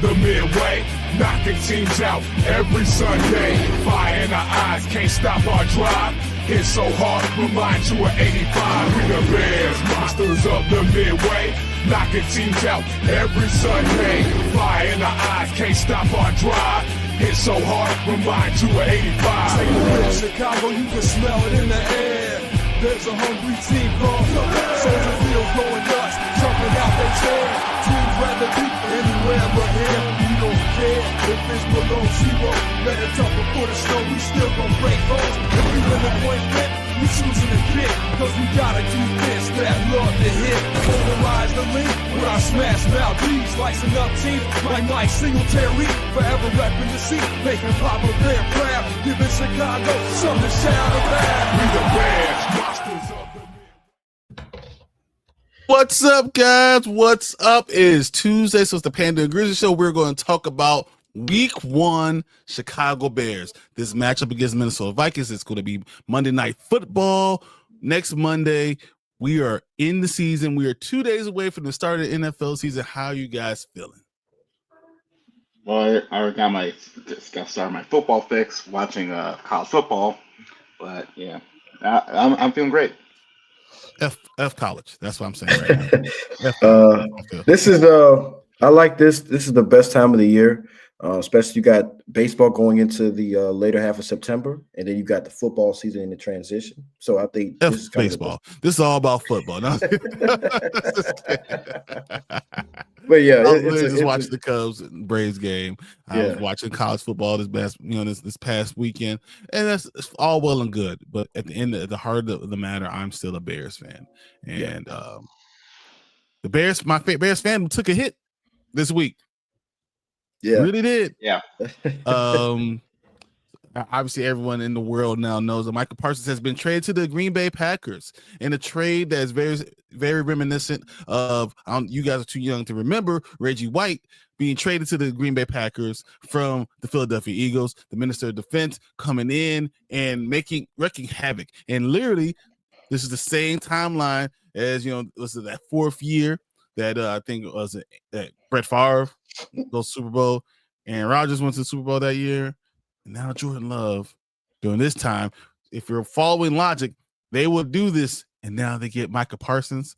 the midway, knocking teams out every Sunday. Fire in our eyes, can't stop our drive. Hit so hard, remind you of 85. We the Bears, monsters of the midway, knocking teams out every Sunday. Fire in our eyes, can't stop our drive. Hit so hard, remind you of 85. Take a look at Chicago, you can smell it in the air. There's a hungry team called the Soldier Field going nuts, jumping out their chair. Teams rather be anywhere but here. We don't care if it's below zero. Let it tougher for the snow, we still gon' break holes. If we win the point flip, we choosing to kick. Cause we got a defense that love to hit. Polarize the link with our smash mouth beats. Slicing up teams like Mike Singletary. Forever repping the seat, making Papa Bear proud. Giving Chicago something to shout about. We the Bears, monsters of the What's up, guys? What's up? It is Tuesday, so it's the Panda and Grizzly Show. We're going to talk about Week 1 Chicago Bears. This matchup against Minnesota Vikings. It's going to be Monday Night Football next Monday. We are in the season. We are 2 days away from the start of the NFL season. How are you guys feeling? Well, I already got started my football fix watching college football, but yeah, I'm feeling great. F college. That's what I'm saying right now. This is I like this. This is the best time of the year. Especially you got baseball going into the later half of September, and then you got the football season in the transition. So I think this is baseball. This is all about football. No? But yeah, I was just watching the Cubs and Braves game. I was watching college football this past weekend, and that's all well and good. But at the heart of the matter, I'm still a Bears fan, and the Bears, my Bears fan, took a hit this week. Yeah, really did. Yeah. Obviously, everyone in the world now knows that Michael Parsons has been traded to the Green Bay Packers in a trade that is very, very reminiscent of, you guys are too young to remember, Reggie White being traded to the Green Bay Packers from the Philadelphia Eagles, the Minister of Defense coming in and wreaking havoc. And literally, this is the same timeline as, was it that fourth year that I think it was that Brett Favre goes Super Bowl and Rodgers went to the Super Bowl that year. And now Jordan Love, during this time, if you're following logic, they will do this, and now they get Micah Parsons.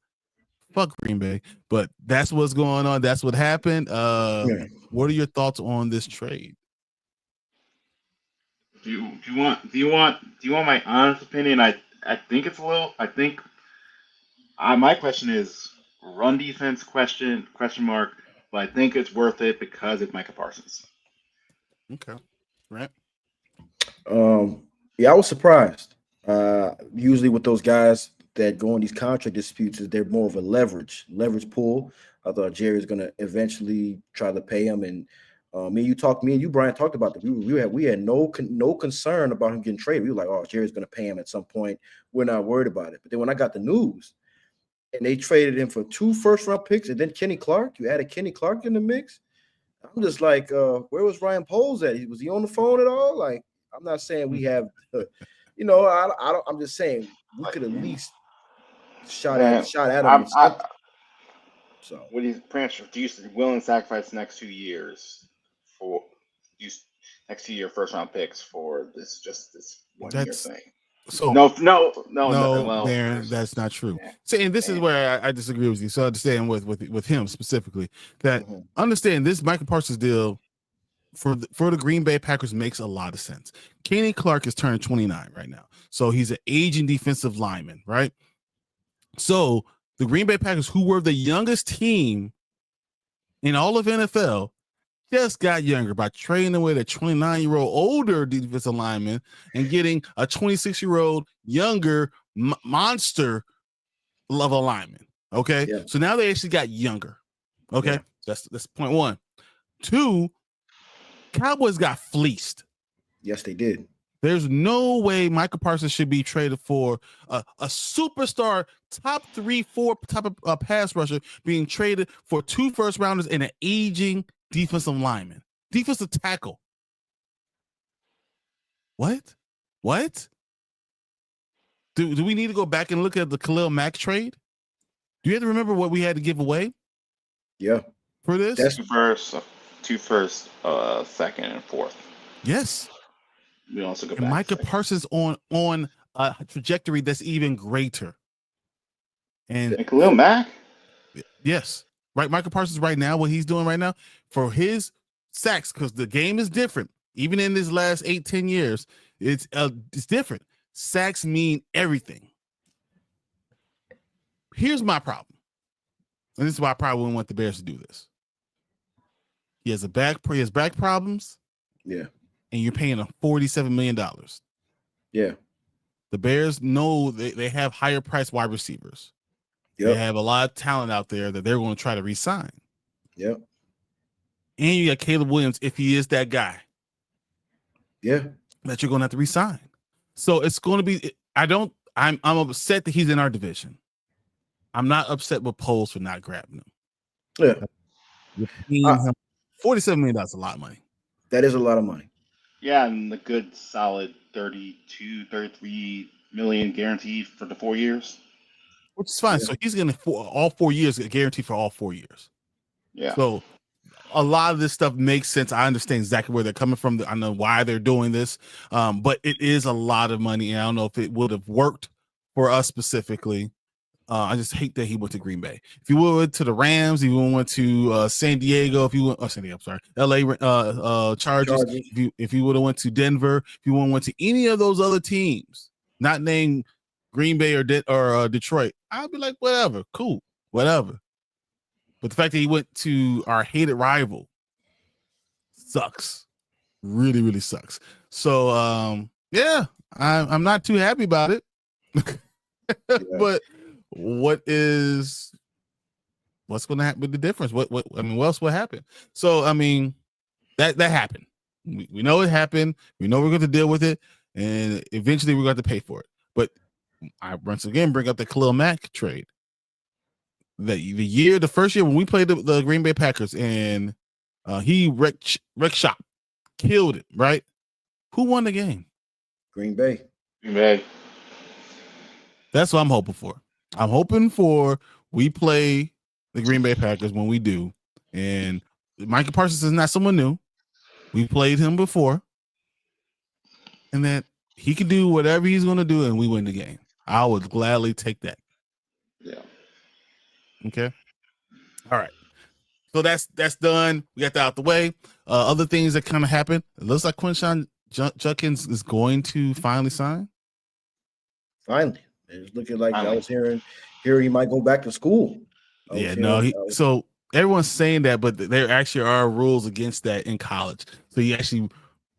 Fuck Green Bay, but that's what's going on. That's what happened. What are your thoughts on this trade? Do you want my honest opinion? I think it's a little. I think my question is run defense question mark, but I think it's worth it because it's Micah Parsons. Okay. Right. Yeah, I was surprised. Usually with those guys that go in these contract disputes, they're more of a leverage pool. I thought Jerry's going to eventually try to pay him, and me and you, Brian, talked about that. We had no concern about him getting traded. We were like, oh, Jerry's going to pay him at some point. We're not worried about it. But then when I got the news, and they traded him for 2 first-round picks, and then Kenny Clark, you added Kenny Clark in the mix. I'm just like, where was Ryan Poles at? Was he on the phone at all? Like, I'm not saying we have, I don't. I'm just saying we could at least shot at him. So what do you willing to sacrifice the next 2 years for next 2 year first round picks for this 1 year thing? So no, Darren, that's not true. Yeah. See, and this is where I disagree with you. So I understand with him specifically that understand this Michael Parsons deal for the Green Bay Packers makes a lot of sense. Kenny Clark is turning 29 right now, so he's an aging defensive lineman, right? So the Green Bay Packers, who were the youngest team in all of NFL, just got younger by trading away the 29-year-old older defensive lineman and getting a 26-year-old younger monster level lineman. Okay, so now they actually got younger. Okay, that's point 1. 2, Cowboys got fleeced. Yes, they did. There's no way Michael Parsons should be traded for a superstar, top 3-4 type of pass rusher, being traded for 2 first rounders and an aging defensive lineman, defensive tackle. What? Do we need to go back and look at the Khalil Mack trade? Do you have to remember what we had to give away? Yeah. For this? That's first. 2 first, second, and fourth. Yes. We also go And back. Micah Parsons on a trajectory that's even greater. And Khalil Mack? yes, right. Micah Parsons right now, what he's doing right now for his sacks, because the game is different. Even in this last 8-10 years, it's different. Sacks mean everything. Here's my problem, and this is why I probably wouldn't want the Bears to do this. He has back problems. Yeah. And you're paying him $47 million. Yeah. The Bears know they have higher priced wide receivers. Yep. They have a lot of talent out there that they're going to try to re-sign. Yep. And you got Caleb Williams, if he is that guy. Yeah. That you're going to have to re-sign. So it's going to be, I'm upset that he's in our division. I'm not upset with Poles for not grabbing him. Yeah. $47 million is a lot of money. That is a lot of money. Yeah, and the good solid 33 million guaranteed for the 4 years. Which is fine. Yeah. So he's going to all 4 years, guaranteed for all 4 years. Yeah. So a lot of this stuff makes sense. I understand exactly where they're coming from. I know why they're doing this. But it is a lot of money. And I don't know if it would have worked for us specifically. I just hate that he went to Green Bay. If you went to the Rams, if you went to San Diego, LA Chargers. If you would have went to Denver, if you went to any of those other teams, not named Green Bay or Detroit, I'd be like, whatever, cool, whatever. But the fact that he went to our hated rival sucks. Really, really sucks. So yeah, I'm not too happy about it. Yeah. But what's going to happen with the difference? What else will happen? So, I mean, that happened. We know it happened. We know we're going to deal with it. And eventually we're going to pay for it. But I once again bring up the Khalil Mack trade. The first year when we played the Green Bay Packers and he wrecked shop, killed it, right? Who won the game? Green Bay. That's what I'm hoping for. I'm hoping for we play the Green Bay Packers when we do. And Micah Parsons is not someone new. We played him before. And that he can do whatever he's going to do and we win the game. I would gladly take that. Yeah. Okay. All right. So that's done. We got that out the way. Other things that kind of happened. It looks like Quinshon Judkins is going to finally sign. Finally. It's looking like I was hearing he might go back to school. So everyone's saying that, but there actually are rules against that in college. So he actually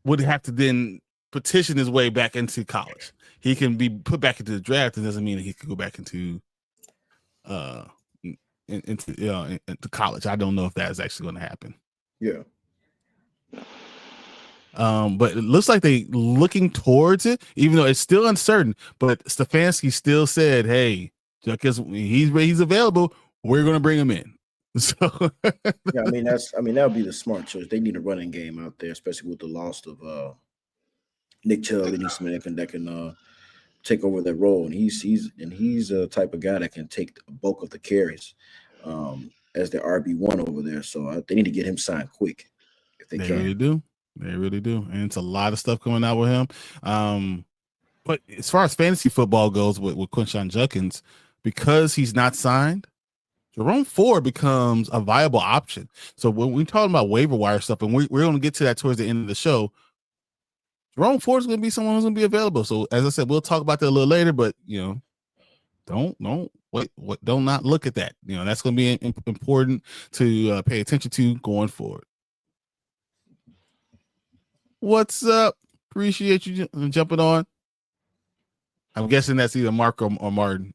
would have to then petition his way back into college. He can be put back into the draft. It doesn't mean that he could go back into college. I don't know if that is actually going to happen. Yeah. But it looks like they looking towards it, even though it's still uncertain. But Stefanski still said, "Hey, Judkins, he's available. We're going to bring him in." So yeah, that would be the smart choice. They need a running game out there, especially with the loss of Nick Chubb. They need somebody that can take over that role, and he's a type of guy that can take the bulk of the carries as the RB1 over there. So they need to get him signed quick if they can. Really do. They really do. And it's a lot of stuff coming out with him. But as far as fantasy football goes with Quinshon Judkins, because he's not signed, Jerome Ford becomes a viable option. So when we're talking about waiver wire stuff, and we're going to get to that towards the end of the show, Jerome Ford is going to be someone who's going to be available. So as I said, we'll talk about that a little later, but don't not look at that. That's going to be important to pay attention to going forward. What's up? Appreciate you jumping on. I'm guessing that's either Mark or Martin.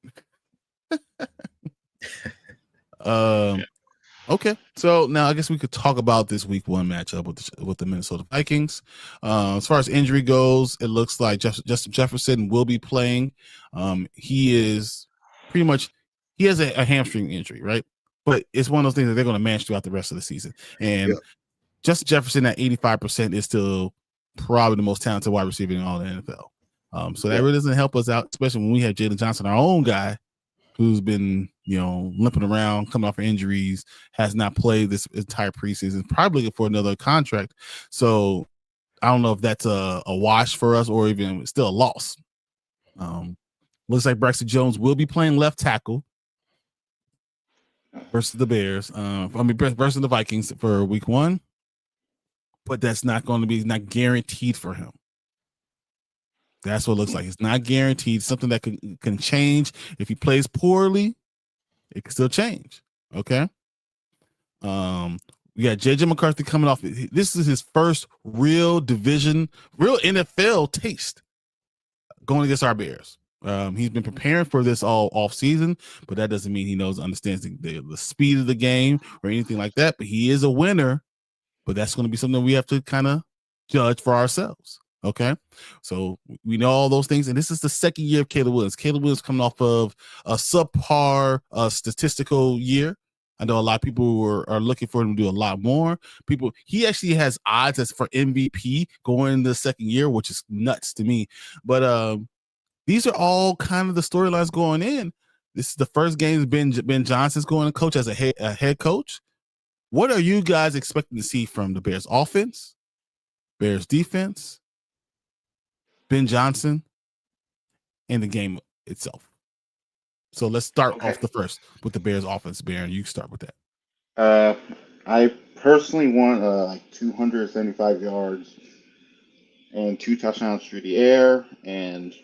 Okay, so now I guess we could talk about this week 1 matchup with the Minnesota Vikings. As far as injury goes, it looks like Justin Jefferson will be playing. He is pretty much he has a hamstring injury, right? But it's one of those things that they're going to manage throughout the rest of the season. And Justin Jefferson at 85% is still probably the most talented wide receiver in all the NFL. So that really doesn't help us out, especially when we have Jalen Johnson, our own guy, who's been limping around, coming off of injuries, has not played this entire preseason, probably looking for another contract. So I don't know if that's a wash for us or even still a loss. Looks like Braxton Jones will be playing left tackle versus the Bears. Versus the Vikings for week 1, but that's not going to be not guaranteed for him. That's what it looks like. It's not guaranteed. Something that can change. If he plays poorly, it can still change. Okay. We got JJ McCarthy coming off. This is his first real NFL taste going against our Bears. He's been preparing for this all off season, but that doesn't mean he understands the speed of the game or anything like that. But he is a winner. But that's going to be something we have to kind of judge for ourselves. Okay, so we know all those things, and this is the second year of Caleb Williams. Caleb Williams coming off of a subpar statistical year. I know a lot of people are looking for him to do a lot more. He actually has odds for MVP going in the second year, which is nuts to me. But these are all kind of the storylines going in. This is the first game Ben Johnson's going to coach as a head coach. What are you guys expecting to see from the Bears offense, Bears defense, Ben Johnson, and the game itself? So let's start off with the Bears offense. Baron, you start with that. I personally want like 275 yards and 2 touchdowns through the air, and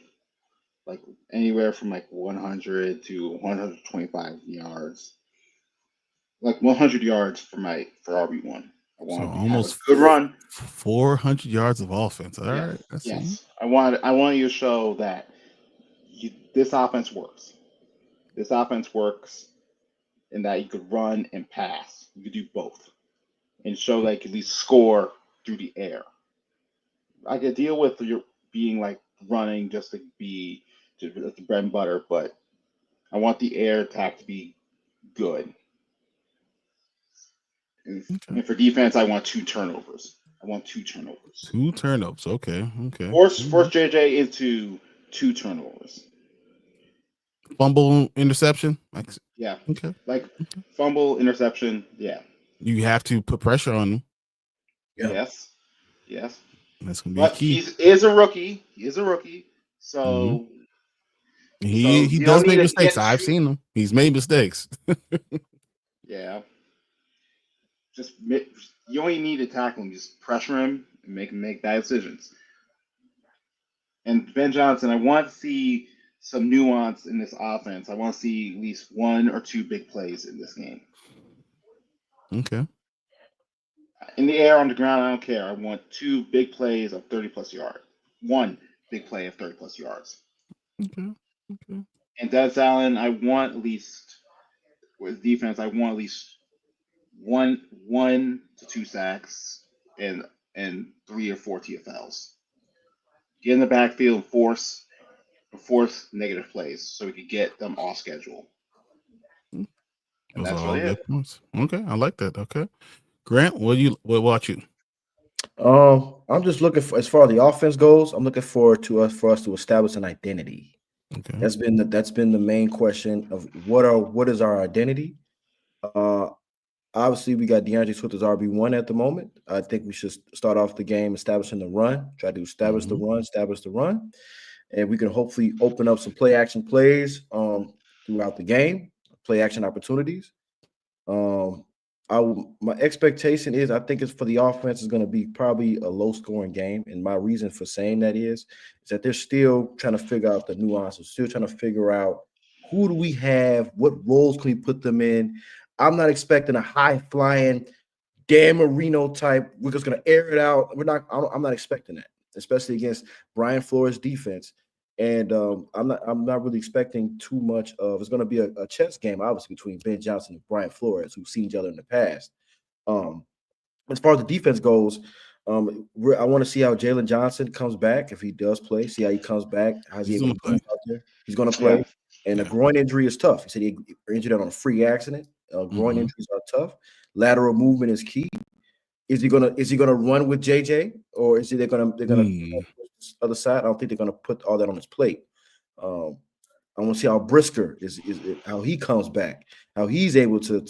like anywhere from like 100 to 125 yards. Like 100 yards for RB1. I want to almost have a good run. 400 yards of offense. All right. Yes. I want you to show that this offense works. This offense works in that you could run and pass. You could do both. And show that you can at least score through the air. I could deal with your being like running just to be the bread and butter, but I want the air attack to be good. And for defense, I want 2 turnovers. 2 turnovers. Okay. Force JJ into 2 turnovers. Fumble, interception. Yeah. Okay. Fumble, interception. Yeah. You have to put pressure on him. Yeah. Yes. That's gonna be a key. He is a rookie. So he does make mistakes. I've seen him. He's made mistakes. Yeah. You only need to tackle him. Just pressure him and make him make bad decisions. And Ben Johnson, I want to see some nuance in this offense. I want to see at least 1 or 2 big plays in this game. Okay. In the air, on the ground, I don't care. I want 2 big plays of 30-plus yards. 1 big play of 30-plus yards. Okay. And Dennis Allen, I want at least, with defense, I want at least 1 to 2 sacks and 3 or 4 TFLs. Get in the backfield and force negative plays so we could get them off schedule. And that's really it. Okay, I like that. Okay, Grant, what about you? I'm just looking for, as far as the offense goes, I'm looking forward to us to establish an identity. Okay, that's been the main question of what is our identity. Obviously, we got DeAndre Swift as RB1 at the moment. I think we should start off the game establishing the run, try to establish the run, and we can hopefully open up some play action plays throughout the game, play action opportunities. My expectation is I think it's for the offense is going to be probably a low scoring game, and my reason for saying that is that they're still trying to figure out the nuances, still trying to figure out who do we have, what roles can we put them in. I'm not expecting a high-flying Dan Marino type. We're just going to air it out. I'm not expecting that, especially against Brian Flores' defense. And I'm not really expecting too much of. It's going to be a chess game, obviously, between Ben Johnson and Brian Flores, who've seen each other in the past. As far as the defense goes, I want to see how Jalen Johnson comes back if he does play. See how he comes back. How's he going to play out there? He's going to play. And a groin injury is tough. He said he injured that on a free accident. Groin injuries are tough. Lateral movement is key. Is he gonna run with JJ, or is they're gonna other side? I don't think they're gonna put all that on his plate. I want to see how Brisker is how he comes back, how he's able to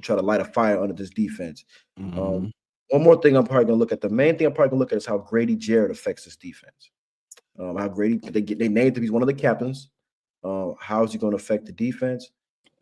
try to light a fire under this defense. Mhm. One more thing I'm probably gonna look at. The main thing I'm probably gonna look at is how Grady Jarrett affects this defense. How Grady they named him, he's one of the captains. How is he going to affect the defense?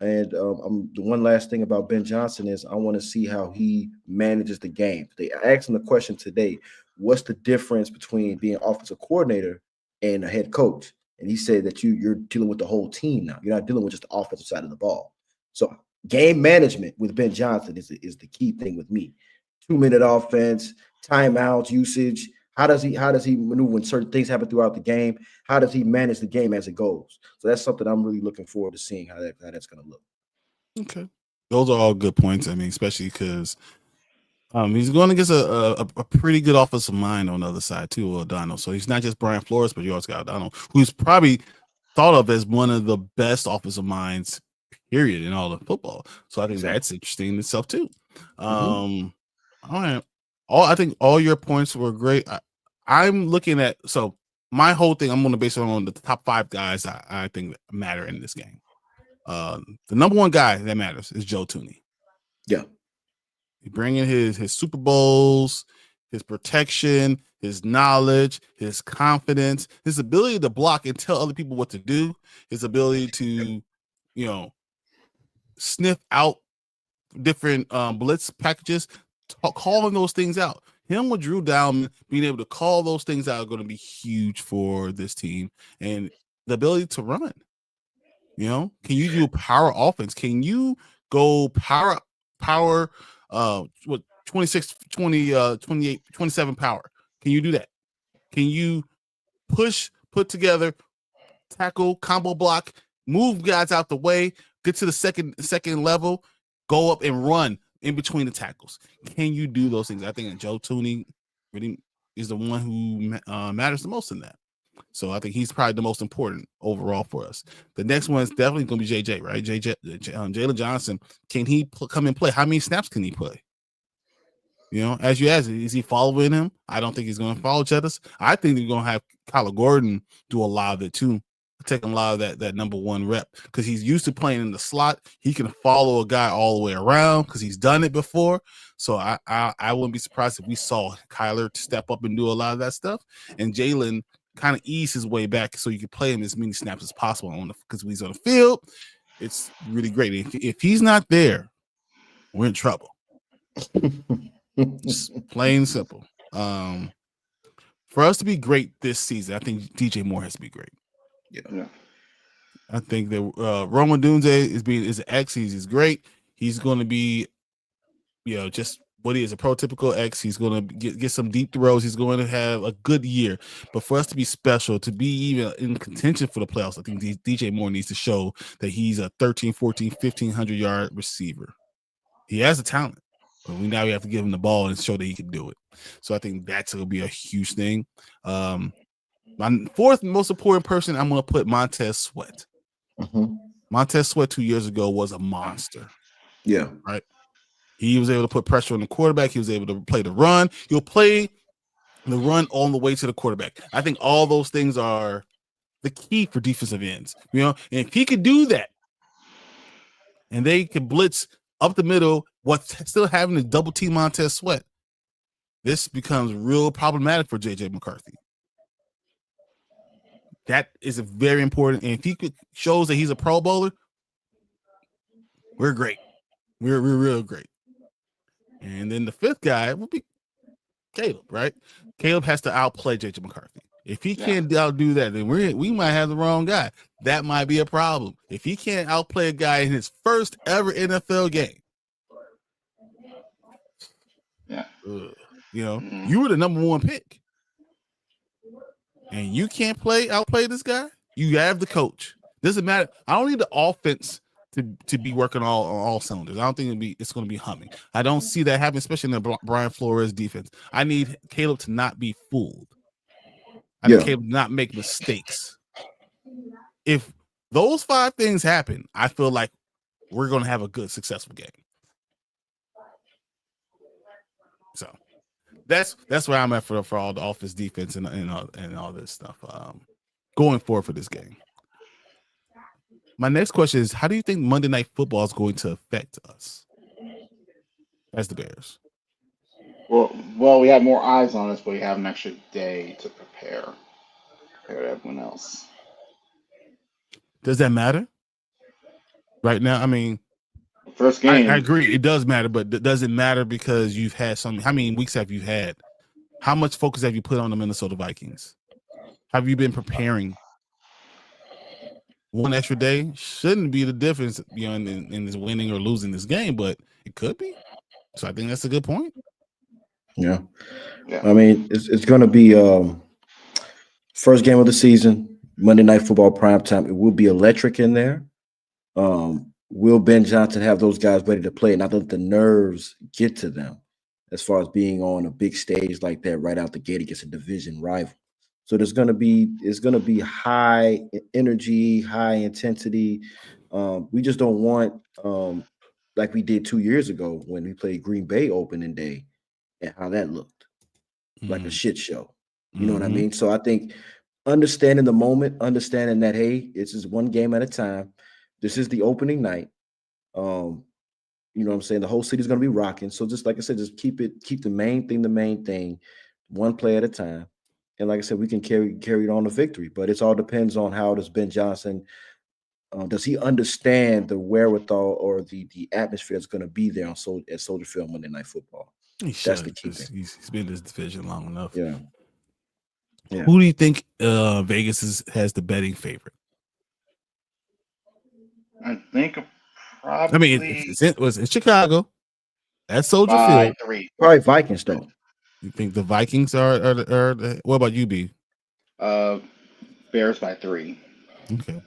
And the one last thing about Ben Johnson is I want to see how he manages the game. They asked him the question today: what's the difference between being offensive coordinator and a head coach? And he said that you're dealing with the whole team now. You're not dealing with just the offensive side of the ball. So game management with Ben Johnson is the key thing with me. 2-minute offense, timeouts, usage. How does he maneuver when certain things happen throughout the game? How does he manage the game as it goes? So that's something I'm really looking forward to seeing how that's going to look. Okay, those are all good points. I mean, especially because he's going against a pretty good offensive mind on the other side too, O'Donnell. So he's not just Brian Flores, but you also got O'Donnell, who's probably thought of as one of the best offensive minds, period, in all of football. So I think that's interesting in itself too. All right. I think all your points were great. I'm looking at my whole thing. I'm going to base it on the top 5 guys I think that matter in this game. The number one guy that matters is Joe Thuney. Yeah, he bringing his Super Bowls, his protection, his knowledge, his confidence, his ability to block and tell other people what to do, his ability to, sniff out different blitz packages, calling those things out. Him with Drew Dalman being able to call those things out are going to be huge for this team, and the ability to run. Can you do power offense? Can you go power 26, 20, 28, 27 power? Can you do that? Can you put together, tackle, combo block, move guys out the way, get to the second level, go up and run in between the tackles? Can you do those things? I think that Joe Thuney really is the one who matters the most in that. So I think he's probably the most important overall for us. The next one is definitely going to be JJ, right? Jalen Johnson. Can he come and play? How many snaps can he play? As you asked, is he following him? I don't think he's going to follow Cheddars. I think they're going to have Kyler Gordon do a lot of it too, taking a lot of that number one rep because he's used to playing in the slot. He can follow a guy all the way around because he's done it before. So I wouldn't be surprised if we saw Kyler step up and do a lot of that stuff, and Jalen kind of ease his way back so you can play him as many snaps as possible because when he's on the field, it's really great. If he's not there, we're in trouble. Just plain and simple. For us to be great this season, I think DJ Moore has to be great. Yeah. I think that Roman Dunze is an X. He's great. He's going to be, just what he is, a prototypical X. He's going to get some deep throws. He's going to have a good year. But for us to be special, to be even in contention for the playoffs, I think DJ Moore needs to show that he's a 13, 14, 1,500-yard receiver. He has the talent, but we have to give him the ball and show that he can do it. So I think that's going to be a huge thing. My fourth most important person, I'm going to put Montez Sweat. Montez Sweat 2 years ago was a monster. Yeah. Right. He was able to put pressure on the quarterback. He was able to play the run. He'll play the run on the way to the quarterback. I think all those things are the key for defensive ends. And if he could do that, and they can blitz up the middle, still having to double team Montez Sweat, this becomes real problematic for JJ McCarthy. That is a very important. And if he shows that he's a Pro Bowler, we're great. We're real great. And then the fifth guy will be Caleb, right? Caleb has to outplay JJ McCarthy. If he can't outdo that, then we might have the wrong guy. That might be a problem. If he can't outplay a guy in his first ever NFL game, you were the number one pick. And you can't outplay this guy. You have the coach. Doesn't matter. I don't need the offense to be working on all cylinders. I don't think it's going to be humming. I don't see that happening, especially in the Brian Flores defense. I need Caleb to not be fooled. I need Caleb to not make mistakes. If those 5 things happen, I feel like we're going to have a good, successful game. So that's where I'm at for all the offense, defense, and all this stuff going forward for this game. My next question is, how do you think Monday Night Football is going to affect us as the Bears? Well, we have more eyes on us, but we have an extra day to prepare to everyone else. Does that matter? Right now, I mean, First I game. agree. It does matter, but does it matter because you've had some? How many weeks have you had? How much focus have you put on the Minnesota Vikings? Have you been preparing? One extra day shouldn't be the difference, in this winning or losing this game, but it could be. So I think that's a good point. Yeah. I mean, it's going to be first game of the season, Monday Night Football prime time. It will be electric in there. Will Ben Johnson have those guys ready to play? Not let the nerves get to them as far as being on a big stage like that right out the gate against a division rival. So it's going to be high energy, high intensity. We just don't want like we did 2 years ago when we played Green Bay opening day and how that looked like a shit show. You know what I mean? So I think understanding the moment, understanding that, hey, it's just one game at a time. This is the opening night. You know what I'm saying? The whole city's going to be rocking. So just like I said, just keep the main thing, one play at a time. And like I said, we can carry it on to victory. But it all depends on how does Ben Johnson, does he understand the wherewithal or the atmosphere that's going to be there at Soldier Field Monday Night Football? That's the key thing. He's been in this division long enough. Yeah. Who do you think Vegas has the betting favorite? I think probably. I mean, it was in Chicago. At Soldier Field. 3. Probably Vikings, though. You think the Vikings are what about you, B? Bears by 3. Okay.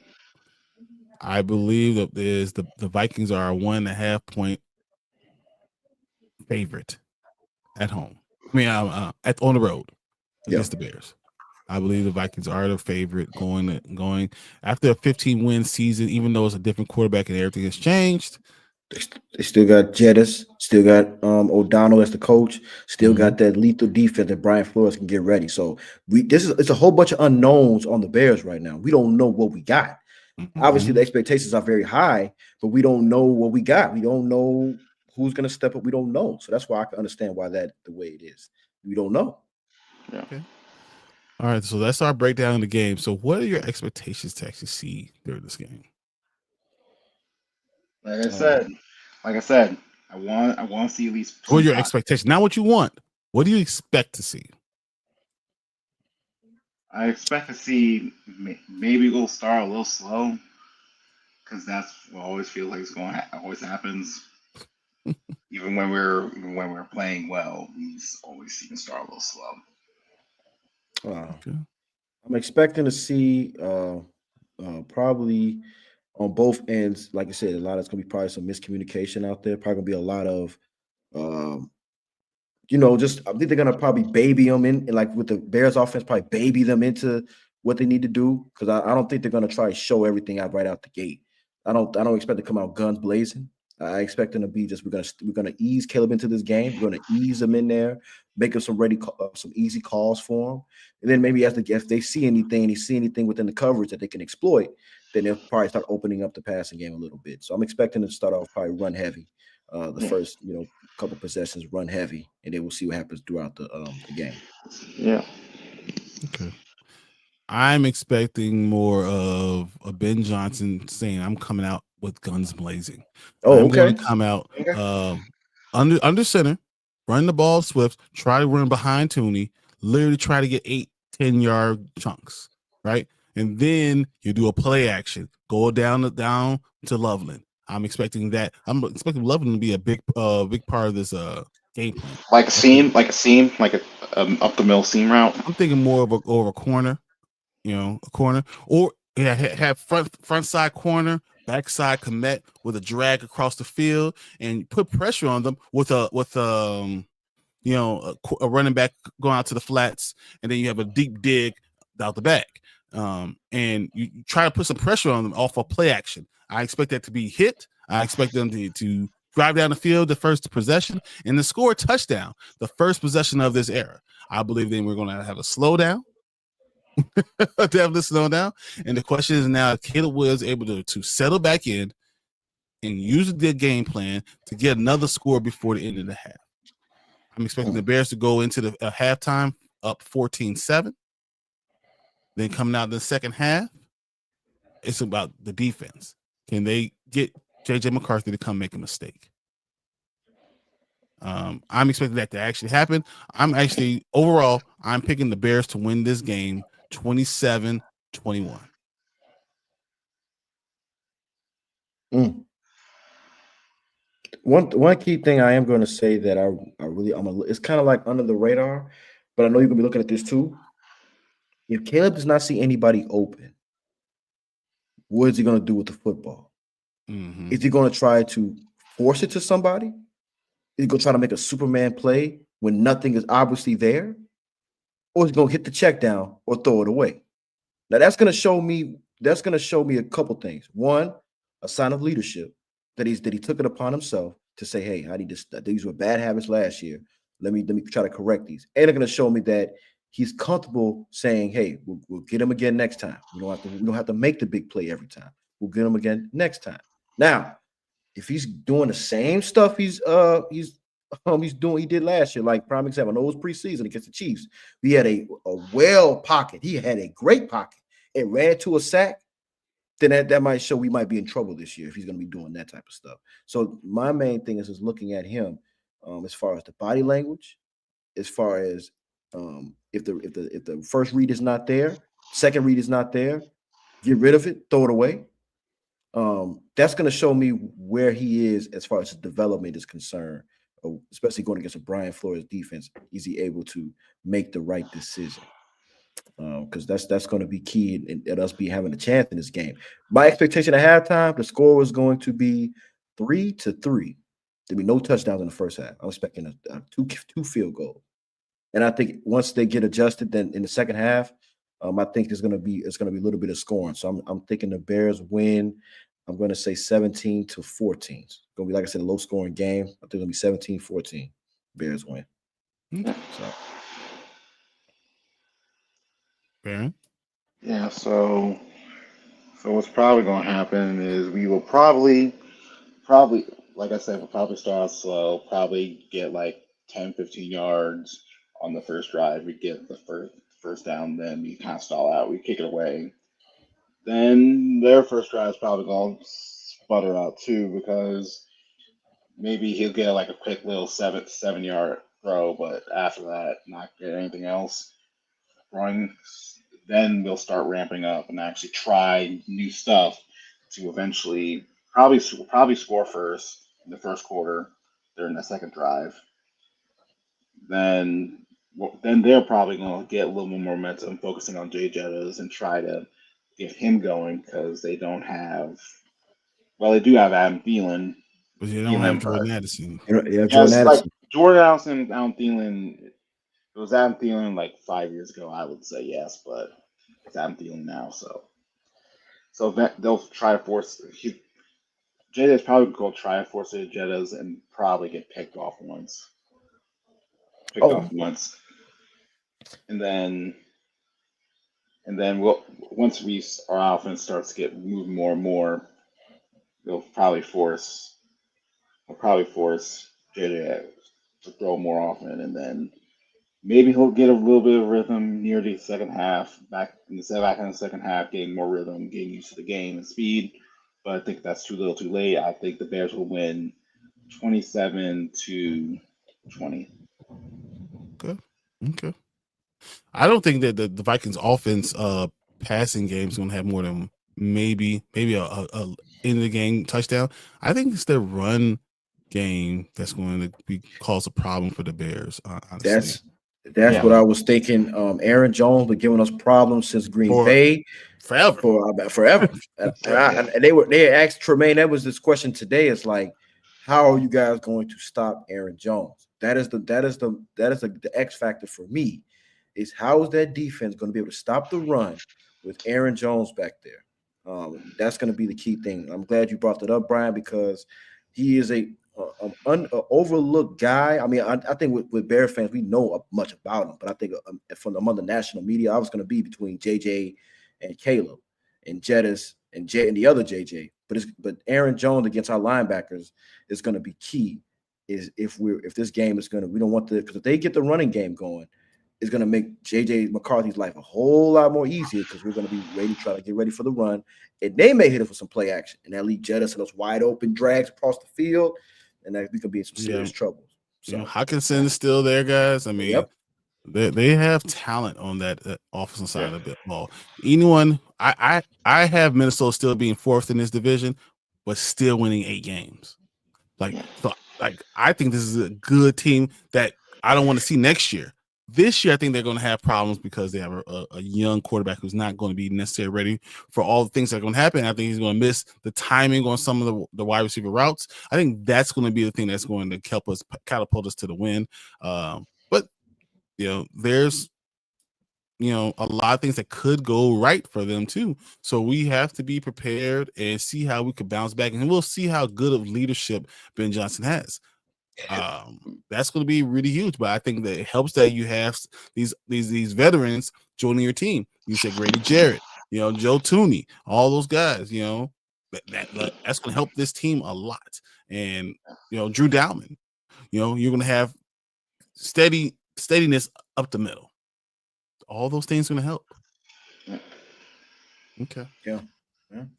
I believe that the Vikings are a 1.5 point favorite at home. I mean, on the road against the Bears. I believe the Vikings are the favorite going after a 15-win season, even though it's a different quarterback and everything has changed. They still got Jettis, still got O'Donnell as the coach, still got that lethal defense that Brian Flores can get ready. So it's a whole bunch of unknowns on the Bears right now. We don't know what we got. Obviously, the expectations are very high, but we don't know what we got. We don't know who's going to step up. We don't know. So that's why I can understand why that the way it is. We don't know. Yeah. Okay. All right. So that's our breakdown of the game. So what are your expectations to actually see during this game? Like I said, I want to see at least. What are your expectations? Not what you want. What do you expect to see? I expect to see maybe we'll start a little slow, because that's what I always feel like is always happens. Even when we're playing well, we always seem to start a little slow. Okay. I'm expecting to see probably on both ends, like I said, it's gonna be probably some miscommunication out there. Probably gonna be a lot of I think they're gonna probably baby them in, like with the Bears offense, probably baby them into what they need to do, because I don't think they're gonna try to show everything out right out the gate. I don't expect to come out guns blazing. I expect them to be just we're gonna ease Caleb into this game. We're gonna ease him in there, make him some easy calls for him, and then maybe if they see anything within the coverage that they can exploit, then they'll probably start opening up the passing game a little bit. So I'm expecting to start off probably run heavy. The first couple possessions run heavy, and then we'll see what happens throughout the game. Yeah. Okay. I'm expecting more of a Ben Johnson saying, "I'm coming out with guns blazing." I'm going to come out under center, run the ball swift, try to run behind Tooney, literally try to get 8-10 yard chunks, right? And then you do a play action, go down to Loveland. I'm expecting that. I'm expecting Loveland to be a big part of this game plan. Like a up the middle seam route. I'm thinking more of a corner, a corner, or have front side corner, backside commit with a drag across the field and put pressure on them with a running back going out to the flats, and then you have a deep dig out the back. And you try to put some pressure on them off of play action. I expect that to be hit. I expect them to drive down the field the first possession and to score a touchdown the first possession of this era. I believe then we're going to have a slowdown. Definitely slow down. And the question is now, Caleb Williams able to settle back in and use the game plan to get another score before the end of the half. I'm expecting the Bears to go into the halftime up 14-7. Then coming out in the second half, it's about the defense. Can they get J.J. McCarthy to come make a mistake? I'm expecting that to actually happen. I'm picking the Bears to win this game 27-21. One key thing I am going to say that it's kind of like under the radar, but I know you're going to be looking at this too. If Caleb does not see anybody open, what is he going to do with the football? Mm-hmm. Is he going to try to force it to somebody? Is he going to try to make a Superman play when nothing is obviously there? Or is he going to hit the check down or throw it away? Now that's going to show me a couple things. One, a sign of leadership that he took it upon himself to say, hey, these were bad habits last year. Let me try to correct these. And they're going to show me that he's comfortable saying, hey, we'll get him again next time. We don't have to make the big play every time. We'll get him again next time. Now, if he's doing the same stuff he did last year, like prime example, I know it was preseason against the Chiefs. We had a well pocket. He had a great pocket. It ran to a sack. Then that might show we might be in trouble this year if he's going to be doing that type of stuff. So my main thing is looking at him as far as the body language, as far as if the first read is not there, second read is not there, get rid of it, throw it away. That's going to show me where he is as far as his development is concerned, especially going against a Brian Flores defense. Is he able to make the right decision? Because that's going to be key at us having a chance in this game. My expectation at halftime, the score was going to be 3-3. There'll be no touchdowns in the first half. I'm expecting two field goals, and I think once they get adjusted, then in the second half, I think it's going to be a little bit of scoring. So I'm thinking the Bears win. I'm going to say 17-14. It's going to be, like I said, a low scoring game. I think it's going to be 17-14. Bears win. So. Baron? Yeah, so what's probably going to happen is we will probably, like I said, we'll probably start off slow, probably get like 10, 15 yards on the first drive. We get the first down, then we kind of stall out. We kick it away. Then their first drive is probably going to sputter out too, because maybe he'll get like a quick little 7-yard throw, but after that, not get anything else. Then we'll start ramping up and actually try new stuff to eventually probably score first in the first quarter during the second drive. Then they're probably going to get a little more momentum, focusing on Jay Jettas and try to get him going because they don't have. Well, they do have Adam Thielen, but you don't have Jordan Addison. Yeah, Jordan Addison. Like Jordan Addison, Adam Thielen. It was Adam Thielen like 5 years ago. I would say yes, but it's Adam Thielen now. So they'll try to force. Jettas probably go try to force the Jettas and probably get picked off once. And then once our offense starts to get moved more and more, they'll probably force Jettas to throw more often, and then maybe he'll get a little bit of rhythm near the second half, back in the second half, getting more rhythm, getting used to the game and speed. But I think that's too little too late. I think the Bears will win 27-20. Okay. I don't think that the Vikings offense passing game is going to have more than maybe a end of the game touchdown. I think it's their run game that's going to cause a problem for the Bears. Honestly. That's what I was thinking. Aaron Jones been giving us problems since Green Bay forever. And they asked Tremaine. That was this question today. It's like, how are you guys going to stop Aaron Jones? That is the X factor for me. Is how is that defense going to be able to stop the run with Aaron Jones back there? That's going to be the key thing. I'm glad you brought that up, Brian, because he is overlooked guy. I mean, I think with Bear fans, we know much about him, but I think from among the national media, I was going to be between JJ and Caleb and Jettis and the other JJ. But Aaron Jones against our linebackers is going to be key. Is if this game is going to, we don't want because if they get the running game going, it's going to make JJ McCarthy's life a whole lot more easier because we're going to be ready to try to get ready for the run. And they may hit it for some play action and that lead Jettis and those wide open drags across the field. And that we could be in some serious trouble. So Hawkinson is still there, guys. I mean, they have talent on that offensive side of the ball. Anyone, I have Minnesota still being fourth in this division, but still winning 8 games. I think this is a good team that I don't want to see next year. This year, I think they're going to have problems because they have a young quarterback who's not going to be necessarily ready for all the things that are going to happen. I think he's going to miss the timing on some of the wide receiver routes. I think that's going to be the thing that's going to help us catapult us to the win. But there's a lot of things that could go right for them too. So we have to be prepared and see how we could bounce back, and we'll see how good of leadership Ben Johnson has. That's going to be really huge, but I think that it helps that you have these veterans joining your team. You said Grady Jarrett, Joe Tooney, all those guys, that's going to help this team a lot. And Drew Dowman, you're going to have steadiness up the middle. All those things are going to help. Okay. Yeah.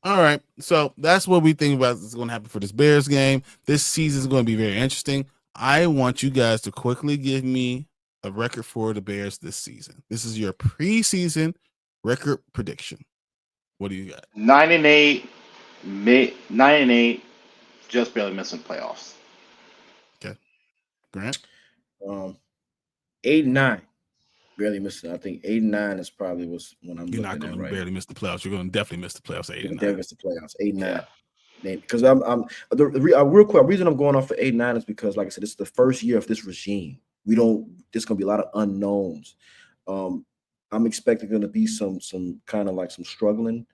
All right. So that's what we think about is going to happen for this Bears game. This season is going to be very interesting. I want you guys to quickly give me a record for the Bears this season. This is your preseason record prediction. What do you got? 9-8, 9-8, just barely missing playoffs. Okay. Grant? 8-9. Barely missing. I think 8-9 is probably when I'm. You're not going to barely miss the playoffs. You're going to definitely miss the playoffs. 8-9. Definitely miss the playoffs. 8-9. Because real quick. The reason I'm going off for 8-9 is because, like I said, this is the first year of this regime. There's going to be a lot of unknowns. I'm expecting going to be some kind of like some struggling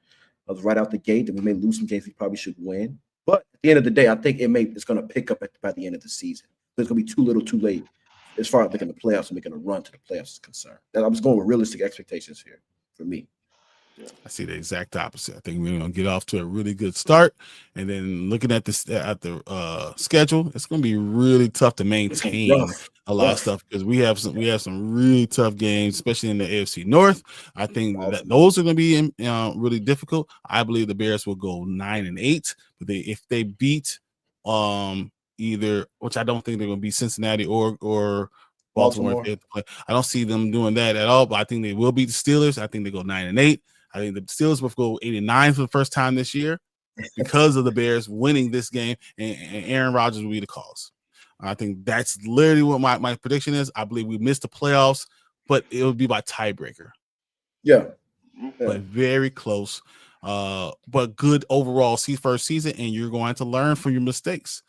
right out the gate, and we may lose some games we probably should win. But at the end of the day, I think it's going to pick up by the end of the season. It's going to be too little, too late. As far as making the playoffs and making a run to the playoffs is concerned. I'm just going with realistic expectations here for me. I see the exact opposite. I think we're going to get off to a really good start, and then looking at the schedule, it's going to be really tough to maintain a lot of stuff because we have some really tough games, especially in the AFC North. I think that those are going to be really difficult. I believe the Bears will go 9-8, but if they beat either, which I don't think they're going to be Cincinnati or Baltimore. I don't see them doing that at all, but I think they will beat the Steelers. I think they go 9-8. I think the Steelers will go 8-9 for the first time this year because of the Bears winning this game, and Aaron Rodgers will be the cause. I think that's literally what my prediction is. I believe we missed the playoffs, but it will be by tiebreaker. Yeah. But very close. But good overall first season, and you're going to learn from your mistakes.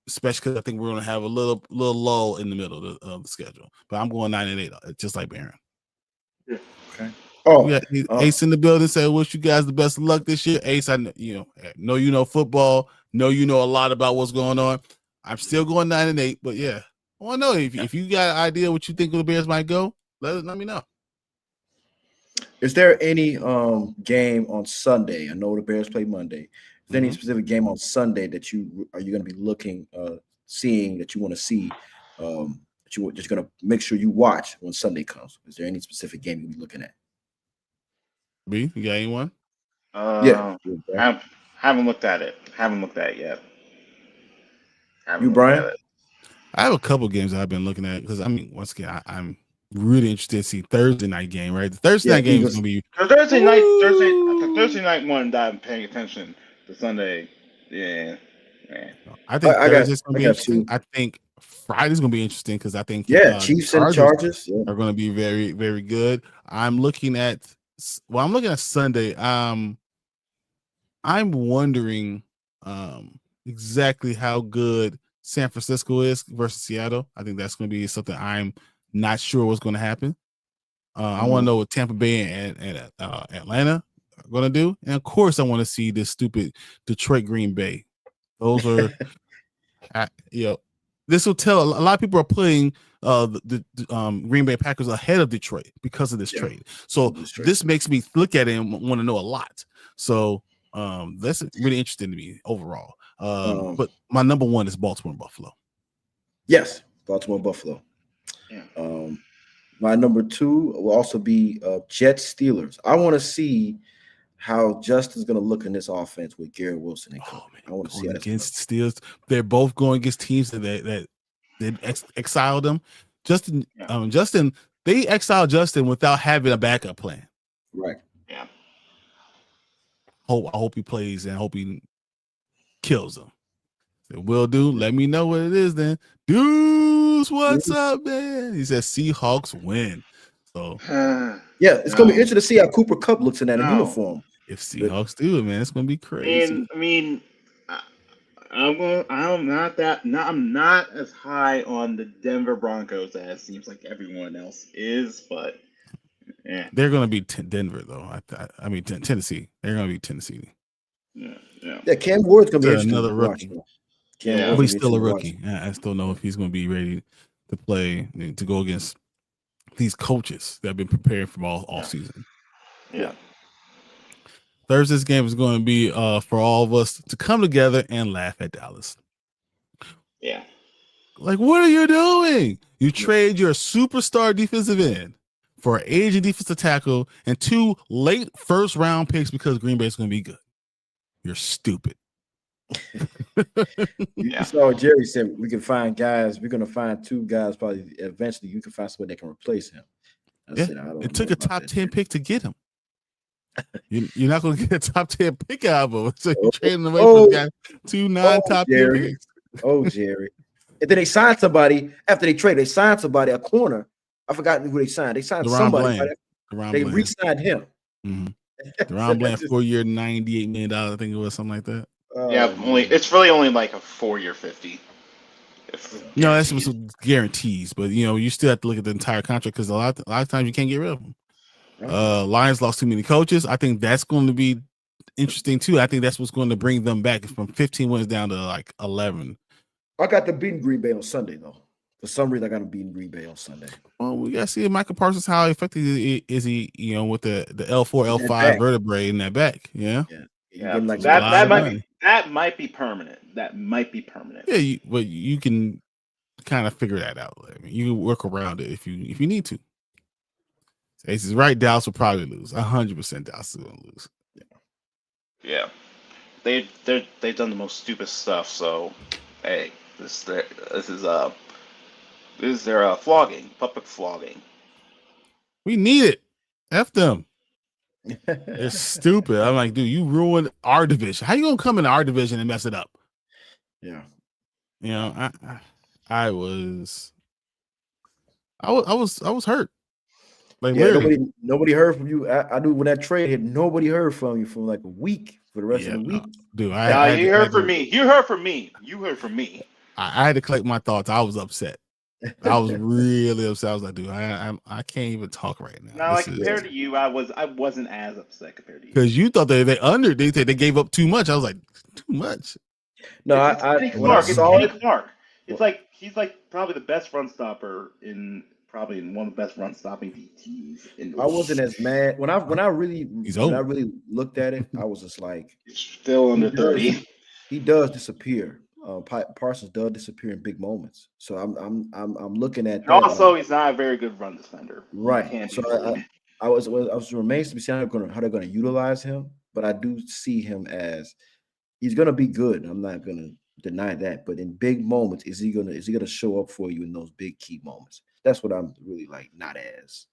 Especially because I think we're going to have a little lull in the middle of the schedule. But I'm going 9-8, just like Baron. Yeah. Okay. Ace in the building said, "Wish you guys the best of luck this year." Ace, I know football. Know a lot about what's going on. I'm still going 9-8, but yeah, I want to know if you got an idea what you think the Bears might go. Let me know. Is there any game on Sunday? I know the Bears play Monday. Is there any specific game on Sunday that you going to be looking, seeing that you want to see, that you're just going to make sure you watch when Sunday comes? Is there any specific game you'll be looking at? B, you got anyone? Yeah. I haven't looked at it. Haven't looked at it yet. You, Brian? I have a couple games that I've been looking at because once again, I'm really interested to see Thursday night game. Right, the Thursday night game is going to be Thursday night one that I'm paying attention. The Sunday, yeah. I think Thursday's going to be interesting. I think Friday's going to be interesting because I think Chiefs and Chargers are going to be very, very good. I'm looking at Sunday. I'm wondering exactly how good San Francisco is versus Seattle. I think that's going to be something I'm not sure what's going to happen. I want to know what Tampa Bay and Atlanta are going to do. And of course, I want to see this stupid Detroit Green Bay. Those are This will tell a lot of people are putting the Green Bay Packers ahead of Detroit because of this trade. So this makes me look at it and want to know a lot. So that's really interesting to me overall. But my number one is Baltimore and Buffalo. Yes, Baltimore and Buffalo. Yeah. My number two will also be Jets Steelers. I want to see how Justin's going to look in this offense with Garrett Wilson and company. I want to see how against Steelers. They're both going against teams that exiled them. Justin, they exiled Justin without having a backup plan. Right. Yeah. I hope he plays and I hope he kills them. Will do. Let me know what it is then. Deuce, what's up, man? He says Seahawks win. So it's gonna be interesting to see how Cooper Kupp looks in that uniform. If Seahawks do it, man, it's gonna be crazy. I'm not as high on the Denver Broncos as it seems like everyone else is, but yeah, they're gonna be Denver though. I mean Tennessee. They're gonna be Tennessee. Yeah, Cam Ward's gonna be another rookie. He's still a rookie. I still know if he's gonna be ready to play to go against these coaches that have been preparing from all season. Yeah. Thursday's game is going to be for all of us to come together and laugh at Dallas. Yeah. Like, what are you doing? You trade your superstar defensive end for an aging defensive tackle and 2 late first-round picks because Green Bay is going to be good. You're stupid. You saw Jerry said we can find guys. We're going to find 2 guys probably eventually. You can find somebody that can replace him. It took a top 10 pick to get him. You're not going to get a top 10 pick out of him. So you're trading away from guys 2 non-top 10 picks. Jerry. And then they signed somebody after they traded. They signed somebody, a corner. I forgot who they signed. They signed somebody. They re-signed him. Mm-hmm. Deron Bland, 4-year, $98 million. I think it was something like that. It's really only like a 4-year $50. No, that's some guarantees, but you still have to look at the entire contract because a lot of times you can't get rid of them. Lions lost too many coaches. I think that's going to be interesting too. I think that's what's going to bring them back from 15 wins down to like 11. I got them beating Green Bay on Sunday though. For some reason, I got them beating Green Bay on Sunday. Well, we got to see if Michael Parsons how effective is he, with the L4, L5 vertebrae in that back. Yeah. That might be permanent. Yeah, but you can kind of figure that out. I mean, you can work around it if you need to. Ace is right. Dallas will probably lose. 100% Dallas is going to lose. Yeah. They've done the most stupid stuff. So, hey, this is their flogging, public flogging. We need it. F them. They're stupid. I'm like, dude, you ruined our division. How you gonna come into our division and mess it up? Yeah. I was hurt. Like, nobody heard from you. I knew when that trade hit, nobody heard from you for like a week, for the rest of the week. Dude, you heard from me. You heard from me. I had to collect my thoughts. I was upset. I was really upset. I was like, dude, I can't even talk right now. Now, compared to you, I wasn't as upset compared to you. Because you thought they gave up too much. I was like, too much. No, Clark. It's like he's like probably the best run stopper in one of the best run stopping DTs. I wasn't as mad when I really looked at it. I was just like, he's still under 30. He does disappear. Parsons does disappear in big moments. So I'm looking at that. Also, he's not a very good run defender. Right. So I was remains to be seen how they're going to utilize him, but I do see him as he's going to be good. I'm not going to deny that, but in big moments, is he going to show up for you in those big key moments? That's what I'm really like, not as.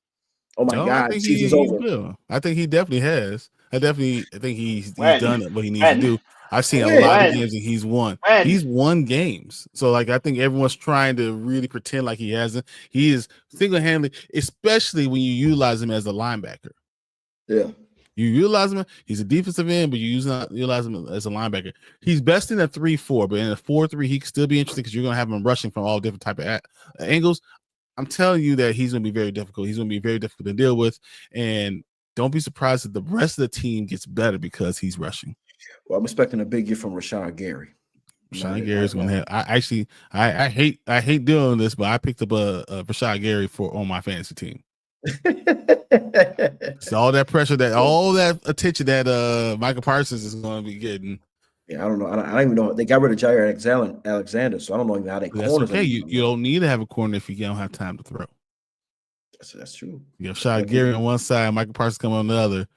Oh my God, season's over. I think he definitely has. I think he's done what he needs to do. I've seen a lot of games that he's won. He's won games. So like I think everyone's trying to really pretend like he hasn't. He is single-handedly, especially when you utilize him as a linebacker. Yeah. You utilize him, he's a defensive end, but you utilize him as a linebacker. He's best in a 3-4, but in a 4-3, he can still be interesting because you're gonna have him rushing from all different type of angles. I'm telling you that he's going to be very difficult. He's going to be very difficult to deal with. And don't be surprised if the rest of the team gets better because he's rushing. Well, I'm expecting a big year from Rashawn Gary. Rashawn Gary's gonna have. I hate doing this, but I picked up a Rashawn Gary on my fantasy team. So all that pressure, all that attention that Michael Parsons is going to be getting. Yeah, I don't know. I don't even know. They got rid of Jair Alexander, so I don't know even how they That's corners. okay. You don't need to have a corner if you don't have time to throw. That's true. You have Rashawn Gary on one side, Michael Parsons coming on the other.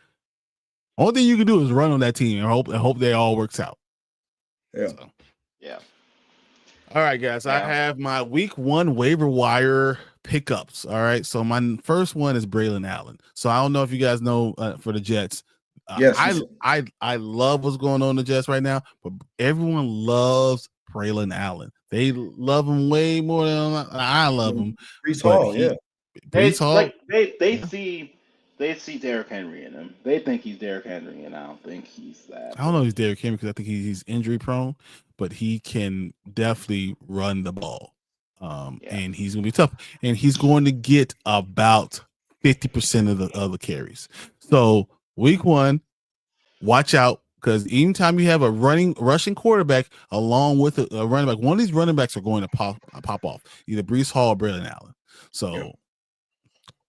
Only thing you can do is run on that team and hope they all works out. Yeah. So. Yeah. All right, guys. I have my week 1 waiver wire pickups. All right. So my first one is Braylon Allen. So I don't know if you guys know for the Jets. Yes. I love what's going on in the Jets right now, but everyone loves Braylon Allen. They love him way more than I love him. Breece Hall, Breece Hall. They see Derrick Henry in him. They think he's Derrick Henry, and I don't think he's that. I don't know if he's Derrick Henry because I think he's injury prone, but he can definitely run the ball. And he's gonna be tough, and he's going to get about 50% of the carries. So week 1, watch out because anytime you have a rushing quarterback along with a running back, one of these running backs are going to pop off, either Breece Hall or Braylon Allen. So.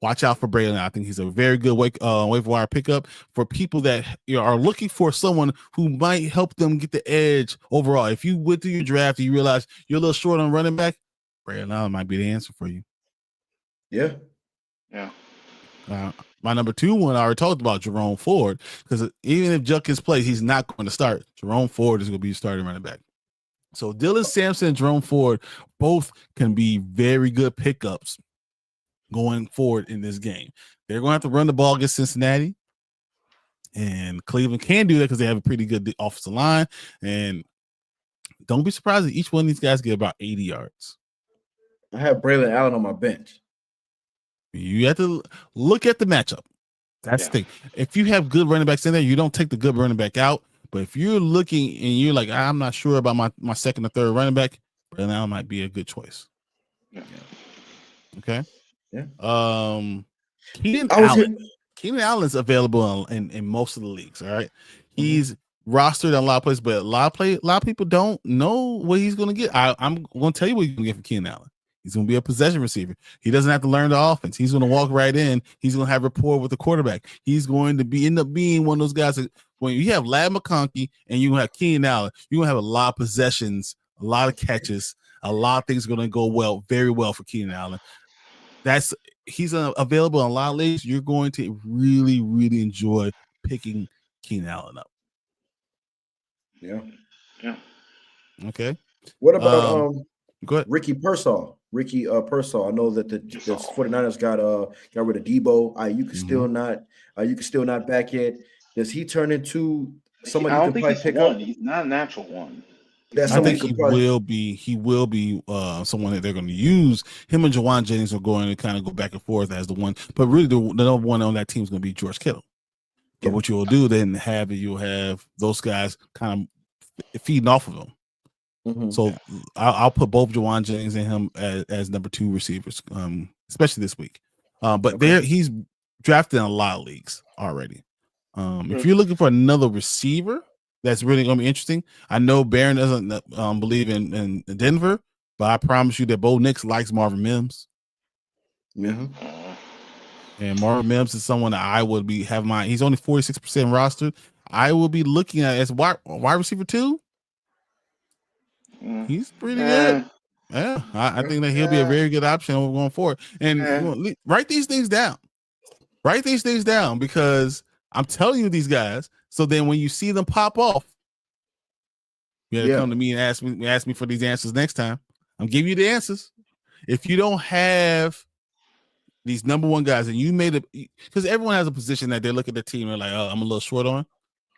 Watch out for Braylon. I think he's a very good waiver wire pickup for people that are looking for someone who might help them get the edge overall. If you went through your draft and you realize you're a little short on running back, Braylon Allen might be the answer for you. Yeah. My number 2 one, I already talked about Jerome Ford, because even if Judkins plays, he's not going to start. Jerome Ford is going to be your starting running back. So Dylan Sampson and Jerome Ford both can be very good pickups going forward in this game. They're going to have to run the ball against Cincinnati, and Cleveland can do that because they have a pretty good offensive line. And don't be surprised if each one of these guys get about 80 yards. I have Braylon Allen on my bench. You have to look at the matchup. That's the thing. If you have good running backs in there, you don't take the good running back out. But if you're looking and you're like, I'm not sure about my second or third running back, Braylon Allen might be a good choice. Okay. Yeah. Keenan Allen's available in most of the leagues. All right. He's rostered in a lot of places, but a lot of people don't know what he's going to get. I'm going to tell you what you're going to get from Keenan Allen. He's going to be a possession receiver. He doesn't have to learn the offense. He's going to walk right in. He's going to have rapport with the quarterback. He's going to end up being one of those guys that when you have Ladd McConkey and you have Keenan Allen, you're going to have a lot of possessions, a lot of catches, a lot of things are going to go very well for Keenan Allen. He's available in a lot of leagues. You're going to really, really enjoy picking Keenan Allen up. Yeah. Okay. What about go ahead. Ricky Pearsall? Pearsall. I know that the 49ers got rid of Debo. You can still not back it. Does he turn into somebody you can probably pick up? He's not a natural one. I think he will be someone that they're going to use. Him and Jawan Jennings are going to kind of go back and forth as the one, but really the number one on that team is going to be George Kittle. But what you'll do then you'll have those guys kind of feeding off of him. Mm-hmm. So I'll put both Jawan Jennings and him as number 2 receivers, especially this week. But he's drafted in a lot of leagues already. If you're looking for another receiver that's really going to be interesting, I know Barron doesn't believe in Denver, but I promise you that Bo Nix likes Marvin Mims. Mm-hmm. And Marvin Mims is someone that I would be he's only 46% rostered. I will be looking at as wide receiver 2. He's pretty good. Yeah, I think that he'll be a very good option going forward. And write these things down. Write these things down because I'm telling you these guys. So then when you see them pop off, you gotta come to me and ask me for these answers next time. I'm giving you the answers. If you don't have these number 1 guys and you made it, because everyone has a position that they look at the team and they're like, oh, I'm a little short on.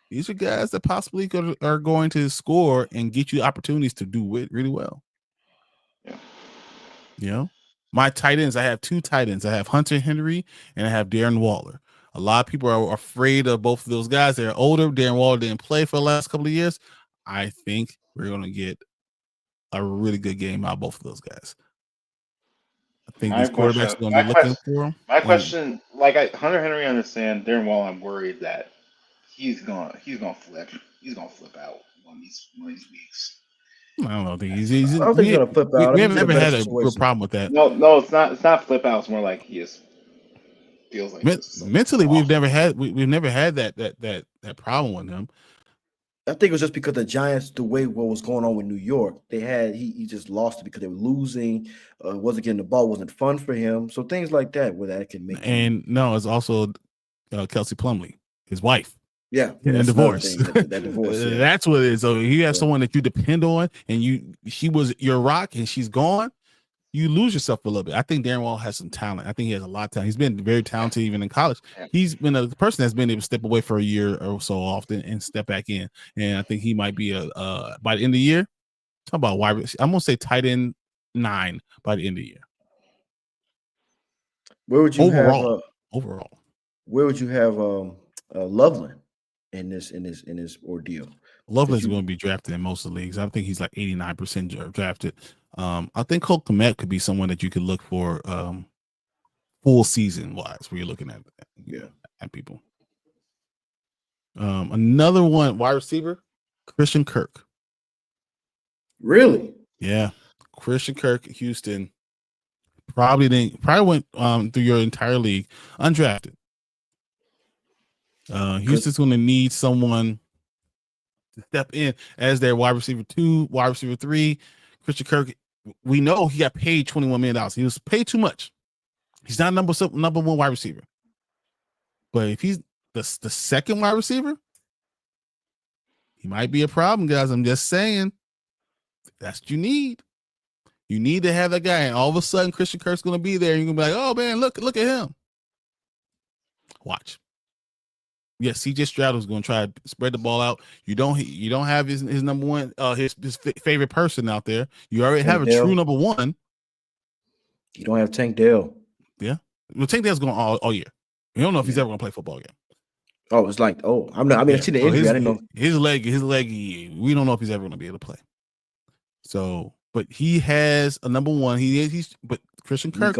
These are guys that possibly are going to score and get you opportunities to do it really well. Yeah. You know, my tight ends, I have 2 tight ends. I have Hunter Henry and I have Darren Waller. A lot of people are afraid of both of those guys. They're older. Darren Waller didn't play for the last couple of years. I think we're going to get a really good game out of both of those guys. I think these quarterbacks are going to be looking for him. My question, Hunter Henry, I understand. Darren Waller, I'm worried that he's gonna flip. He's gonna flip out one of these weeks. I don't think he's I don't think he's gonna flip out. we He's haven't in a ever better had a real situation. problem with that. No, it's not. It's not flip out. It's more like he just feels like this. Mentally, we've never had that problem with him. I think it was just because the Giants, the way what was going on with New York, he just lost it because they were losing, wasn't getting the ball, wasn't fun for him. So things like that where that can make. And no, it's also Kelsey Plumlee, his wife. Yeah, and divorce. That divorce. Yeah. That's what it is. So you have someone that you depend on, and she was your rock, and she's gone. You lose yourself a little bit. I think Darren Waller has some talent. I think he has a lot of talent. He's been very talented even in college. He's been a person that's been able to step away for a year or so often and step back in. And I think he might be by the end of the year. Talk about wide. I'm gonna say tight end 9 by the end of the year. Where would you have overall? Where would you have Loveland in this ordeal? Loveland's going to be drafted in most of the leagues. I think he's like 89% drafted. I think Cole Kmet could be someone that you could look for full season wise, where you're looking at people. Another one, wide receiver, Christian Kirk. Really? Yeah, Christian Kirk, Houston. Probably went through your entire league undrafted. Houston's going to need someone to step in as their wide receiver 2, wide receiver 3. Christian Kirk, we know he got paid $21 million. He was paid too much. He's not number 1 wide receiver. But if he's the second wide receiver, he might be a problem, guys. I'm just saying. That's what you need. You need to have that guy, and all of a sudden Christian Kirk's going to be there, and you're going to be like, oh man, look at him. Watch. Yeah, CJ Stroud was going to try to spread the ball out. You don't have his number 1, his favorite person out there. You already have a true number 1. You don't have Tank Dell. Yeah, well, Tank Dell's going all year. You don't know if he's ever going to play football again. Oh, it's like, I'm not. I mean, I see the injury. I didn't know his leg. We don't know if he's ever going to be able to play. So, but he has a number 1. But Christian Kirk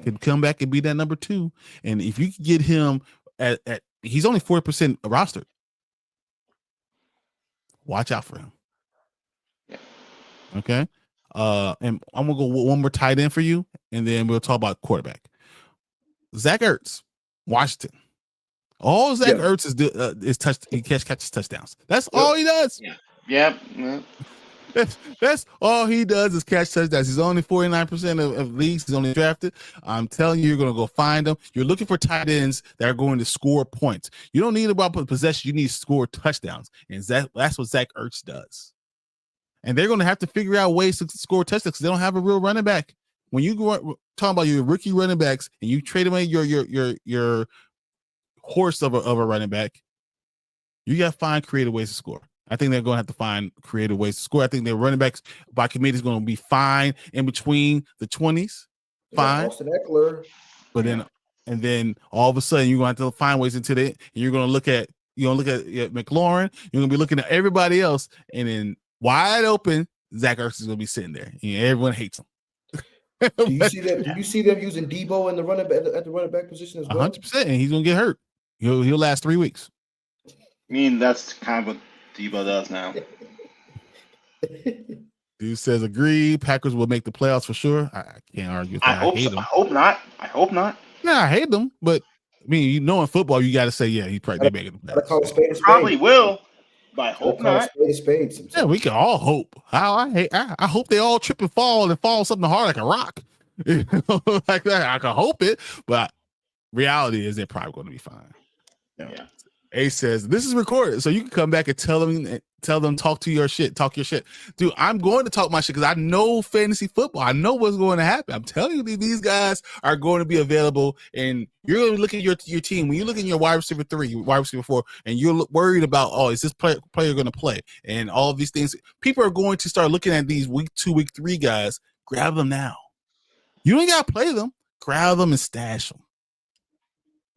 could come back and be that number 2. And if you can get him at he's only 4% rostered. Watch out for him. Okay. And I'm gonna go one more tight end for you, and then we'll talk about quarterback. Zach Ertz, Washington. All Zach Ertz is he catches touchdowns. That's all he does. Yeah. That's all he does is catch touchdowns. He's only 49% of leagues. He's only drafted. I'm telling you, you're going to go find him. You're looking for tight ends that are going to score points. You don't need about possession. You need to score touchdowns. And that's what Zach Ertz does. And they're going to have to figure out ways to score touchdowns because they don't have a real running back. When you go talking about your rookie running backs and you trade away your horse of a running back, you got to find creative ways to score. I think they're going to have to find creative ways to score. I think their running backs by committee is going to be fine in between the 20s. Fine. But then all of a sudden you're going to have to find ways into it. You're going to look at McLaurin. You're going to be looking at everybody else, and then wide open, Zach Ertz is going to be sitting there. And everyone hates him. Do you see that? Do you see them using Debo in the at the running back position as well? 100%, and he's going to get hurt. He'll last 3 weeks. I mean, that's kind of what Debo does now. Dude says agree. Packers will make the playoffs for sure. I can't argue with that. I hope not. Nah, I hate them, but I mean, in football, you got to say, yeah, he probably making the playoffs. Probably will, but I hope not. Yeah, we can all hope. I hope they all trip and fall something hard like a rock, like that. I can hope it, but reality is they're probably going to be fine. Yeah. A says this is recorded, so you can come back and tell them talk your shit, dude. I'm going to talk my shit because I know fantasy football. I know what's going to happen. I'm telling you, these guys are going to be available, and you're going to look at your team when you look at your wide receiver 3, wide receiver 4, and you're worried about is this player going to play, and all of these things. People are going to start looking at these week 2, week 3 guys. Grab them now. You ain't got to play them. Grab them and stash them.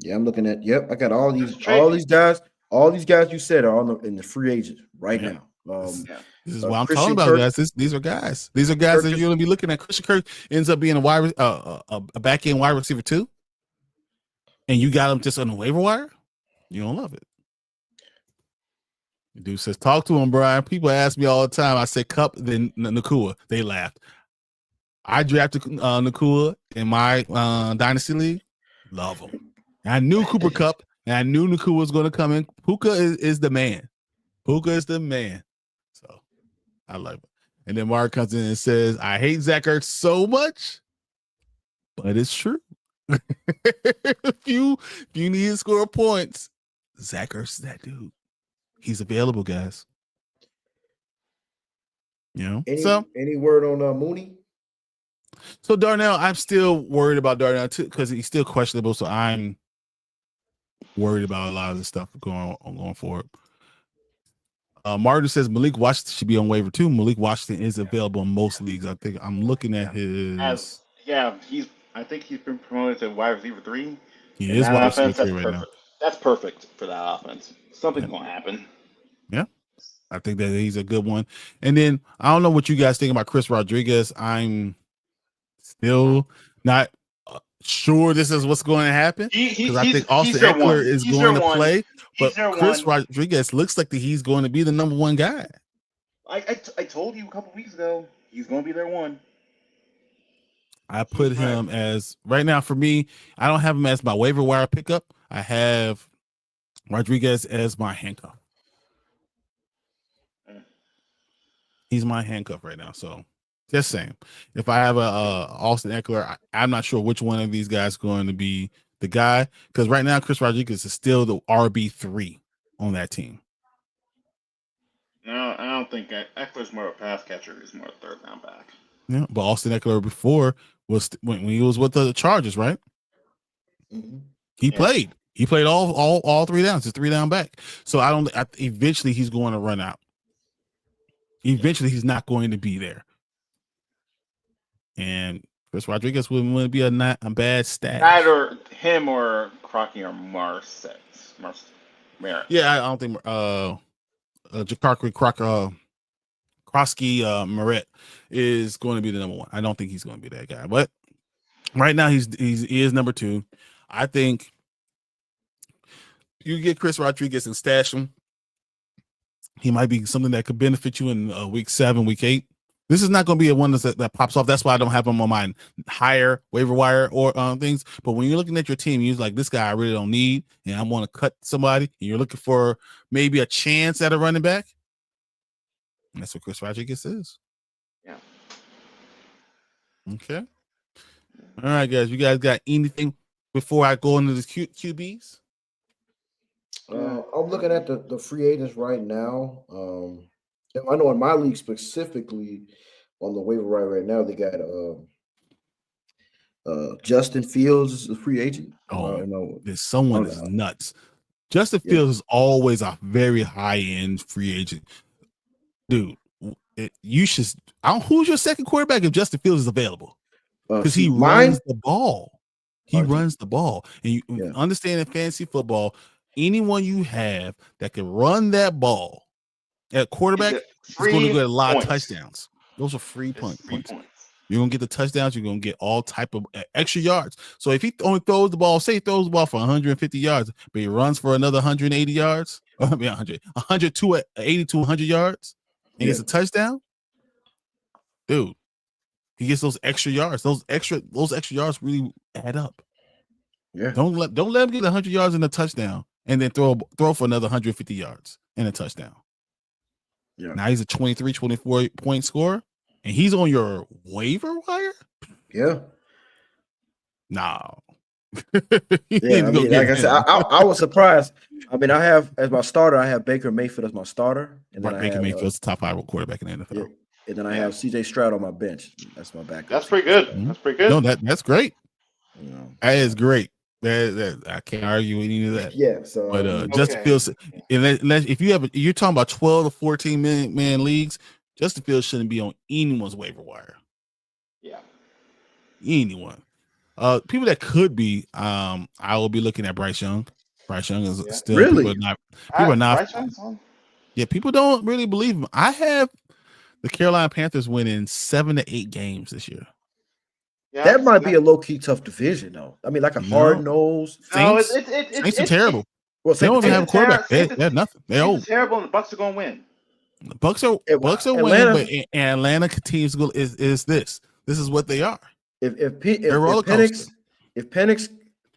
Yeah, I'm looking at. Yep, I got all these guys. All these guys you said are in the free agent right now. This is what I'm talking about, guys. These are guys. These are guys that you're going to be looking at. Christian Kirk ends up being a back end wide receiver 2, and you got him just on the waiver wire. You don't love it. Dude says, talk to him, Brian. People ask me all the time. I say Cup, then Nakua. They laughed. I drafted Nakua in my Dynasty League. Love him. And I knew Cooper Cup, and I knew Nakua was going to come in. Puka is the man. Puka is the man. So I love it. And then Mark comes in and says, I hate Zach Ertz so much, but it's true. if you need to score points, Zach Ertz is that dude. He's available, guys. You know, any word on Mooney? So Darnell, I'm still worried about Darnell too because he's still questionable. So I'm worried about a lot of this stuff going forward. Martin says Malik Washington should be on waiver too. Malik Washington is available in most leagues. I think I'm looking at his. I think he's been promoted to wide receiver 3. He is wide receiver 3 right now. That's perfect for that offense. Something's gonna happen. Yeah, I think that he's a good one. And then I don't know what you guys think about Chris Rodriguez. I'm still not sure this is what's going to happen because I think Austin Eckler is going to play, but Chris Rodriguez looks like he's going to be the number 1 guy. I told you a couple weeks ago he's going to be their one. I put him as right now for me. I don't have him as my waiver wire pickup. I have Rodriguez as my handcuff. He's my handcuff right now. So just saying, if I have a Austin Eckler, I'm not sure which one of these guys is going to be the guy because right now Chris Rodriguez is still the RB3 on that team. No, I don't think Eckler's more of a pass catcher. He's more a third down back. Yeah, but Austin Eckler before was when he was with the Chargers, right? Mm-hmm. He played. He played all 3 downs. He's 3 down back. So eventually he's going to run out. Eventually he's not going to be there. And Chris Rodriguez wouldn't be a bad stat. Either him or Crocky or Merritt. Yeah, I don't think Krosky Merritt is going to be the number 1. I don't think he's going to be that guy. But right now he is number 2. I think you get Chris Rodriguez and stash him. He might be something that could benefit you in week 7, week 8. This is not going to be a one that pops off. That's why I don't have him on my higher waiver wire or things. But when you're looking at your team, you're like, this guy I really don't need, and I want to cut somebody, and you're looking for maybe a chance at a running back. That's what Chris Rodriguez is. Yeah. Okay. All right, guys. You guys got anything before I go into the QBs? I'm looking at the free agents right now. I know in my league specifically on the waiver wire right now, they got Justin Fields is a free agent. There's someone that's nuts. Justin Fields is always a very high-end free agent. Dude, you should. Who's your second quarterback if Justin Fields is available? Because he runs the ball. He runs the ball. And you understand in fantasy football, anyone you have that can run that ball at quarterback is going to get a lot of touchdowns. Those are free points. You're going to get the touchdowns. You're going to get all type of extra yards. So if he only throws the ball, say he throws the ball for 150 yards, but he runs for another 180 yards, 100 to 80 to 100 yards, and gets a touchdown, dude, he gets those extra yards. Those extra yards really add up. Yeah. Don't let him get 100 yards and a touchdown and then throw for another 150 yards and a touchdown. Yeah. Now he's a 23, 24 point scorer, and he's on your waiver wire? Yeah. No. Yeah, like I said, I was surprised. I mean, I have as my starter, I have Baker Mayfield as my starter. And then Baker Mayfield's the top 5 quarterback in the NFL. Yeah. And then I have CJ Stroud on my bench. That's my backup. That's pretty good. Mm-hmm. That's pretty good. No, that's great. That is great. That I can't argue with any of that. Yeah. So, but Justin Fields, unless if you're talking about 12 to 14 man leagues, Justin Fields shouldn't be on anyone's waiver wire. Yeah. Anyone. People that could be. I will be looking at Bryce Young. Bryce Young is still really people are not. Yeah, people don't really believe him. I have the Carolina Panthers winning 7 to 8 games this year. Yeah, that might be a low key tough division, though. I mean, like a hard nose. Saints are terrible. Well, They don't even have a quarterback. They have nothing. They Saints are terrible, and the Bucks are going to win. The Bucks are winning, but Atlanta continues to go. Is this is what they are? If Penix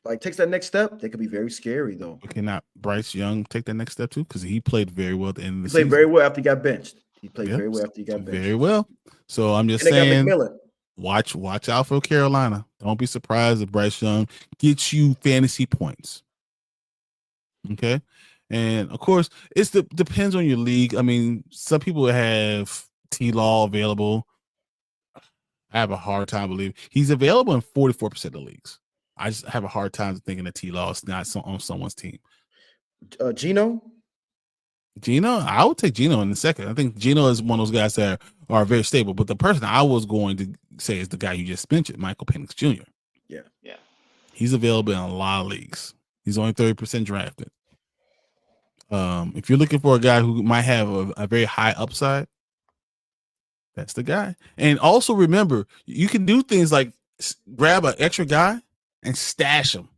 like takes that next step, they could be very scary though. Okay, not Bryce Young take that next step too, because he played very well at the end of the season. He played very well after he got benched. Very well. So I'm just saying, watch out for Carolina. Don't be surprised if Bryce Young gets you fantasy points. Okay. And of course, depends on your league. I mean, some people have T-Law available. I have a hard time believing he's available in 44% of the leagues. I just have a hard time thinking that T-Law is not on someone's team. Gino, I would take Gino in a second. I think Gino is one of those guys that are very stable. But the person I was going to say is the guy you just mentioned, Michael Penix Jr. Yeah. He's available in a lot of leagues. He's only 30% drafted. If you're looking for a guy who might have a very high upside, that's the guy. And also remember, you can do things like grab an extra guy and stash him.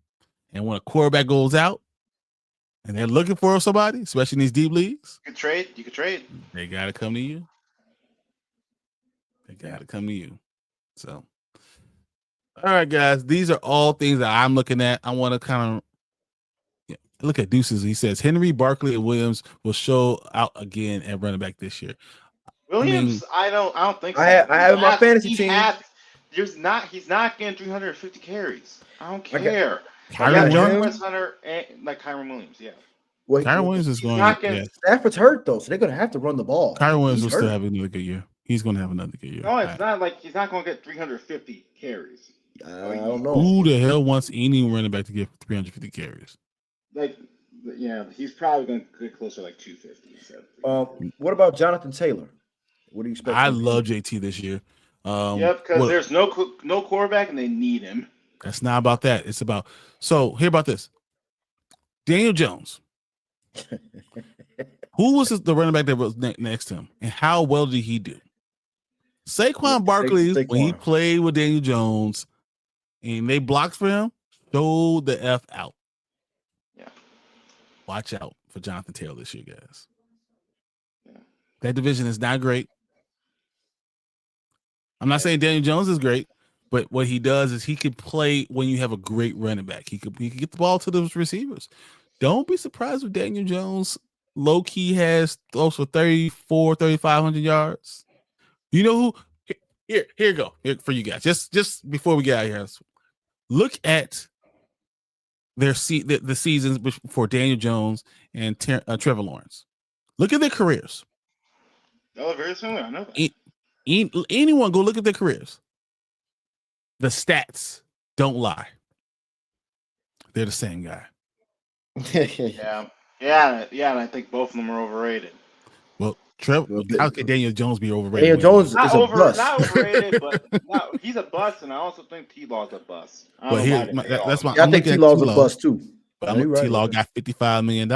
And when a quarterback goes out and they're looking for somebody, especially in these deep leagues, you can trade. They got to come to you. So, all right, guys, these are all things that I'm looking at. I want to kind of look at Deuces. He says Henry, Barkley, and Williams will show out again at running back this year. Williams, I don't think so. I have my fantasy team. He's not getting 350 carries. I don't care. Kyron Williams, Hunter, and like Kyron Williams, yeah. Well, Kyron Williams is going. Stafford's hurt though, so they're going to have to run the ball. Kyron Williams will still have another good year. He's going to have another good year. No, it's not like he's not going to get 350 carries. I don't know. Who the hell wants any running back to get 350 carries? Like, yeah, he's probably going to get closer to like 250. So. What about Jonathan Taylor? What do you expect? I love JT this year. Because there's no quarterback and they need him. That's not about that. It's about hear about this. Daniel Jones. Who was the running back that was next to him, and how well did he do? Saquon Barkley, when he played with Daniel Jones, and they blocked for him, showed the F out. Yeah. Watch out for Jonathan Taylor this year, guys. Yeah. That division is not great. I'm not saying Daniel Jones is great, but what he does is he can play when you have a great running back. He could get the ball to those receivers. Don't be surprised if Daniel Jones low-key has those for 3,500 yards. You know who? Here you go. Here for you guys. Just before we get out of here, look at the seasons for Daniel Jones and Trevor Lawrence. Look at their careers. Oh, very similar. I know that. Anyone go look at their careers. The stats don't lie. They're the same guy. Yeah, and I think both of them are overrated. Well, how could Daniel Jones be overrated? Daniel Jones is a bust. Not overrated, but he's a bust, and I also think T-Law's a bust. I think T-Law's a bust too. But T-Law got $55 million.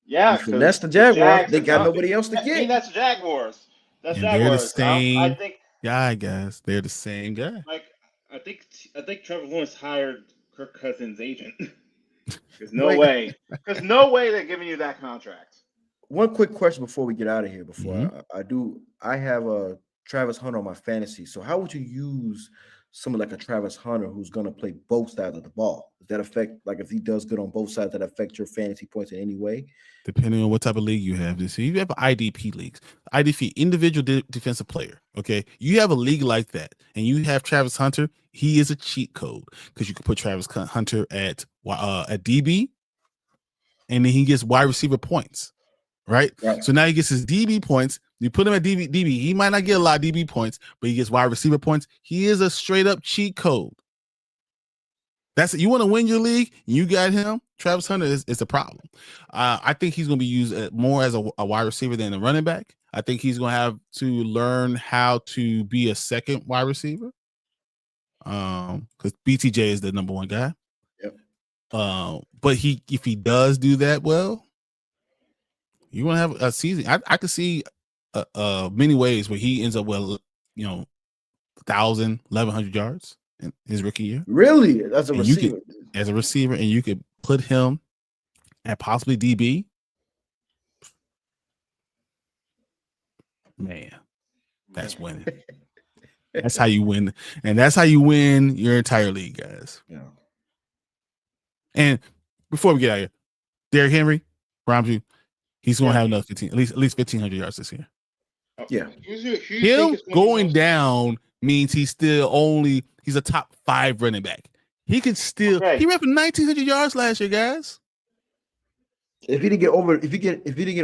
Yeah, that's the Jaguars. They got nobody else to get. I mean, that's Jaguars. That's and Jaguars. They're the same I think guy, guys. They're the same guy. Like, I think Trevor Lawrence hired Kirk Cousins' agent. There's no way. There's no way they're giving you that contract. One quick question before we get out of here. I have a Travis Hunter on my fantasy. So how would you use someone like a Travis Hunter who's going to play both sides of the ball? Does that affect, like, if he does good on both sides, that affect your fantasy points in any way? Depending on what type of league you have. So you have IDP leagues, IDP, individual defensive player. Okay, you have a league like that, and you have Travis Hunter. He is a cheat code because you can put Travis Hunter at DB, and then he gets wide receiver points. Right? So now he gets his DB points. You put him at DB. He might not get a lot of DB points, but he gets wide receiver points. He is a straight up cheat code. That's it. You want to win your league, you got him. Travis Hunter is a problem. I think he's going to be used more as a wide receiver than a running back. I think he's going to have to learn how to be a second wide receiver. Because BTJ is the number one guy. Yep. But if he does do that well, you want to have a season. I could see many ways where he ends up with 1,000, 1,100 yards in his rookie year. Really? As a receiver? As a receiver, and you could put him and possibly DB. Man, that's winning. That's how you win. And that's how you win your entire league, guys. Yeah. And before we get out of here, Derrick Henry, promise you, he's going to have enough 15, at least 1,500 yards this year. Yeah. Him going down means he's a top 5 running back. He could still he ran for 1,900 yards last year, guys. If he didn't get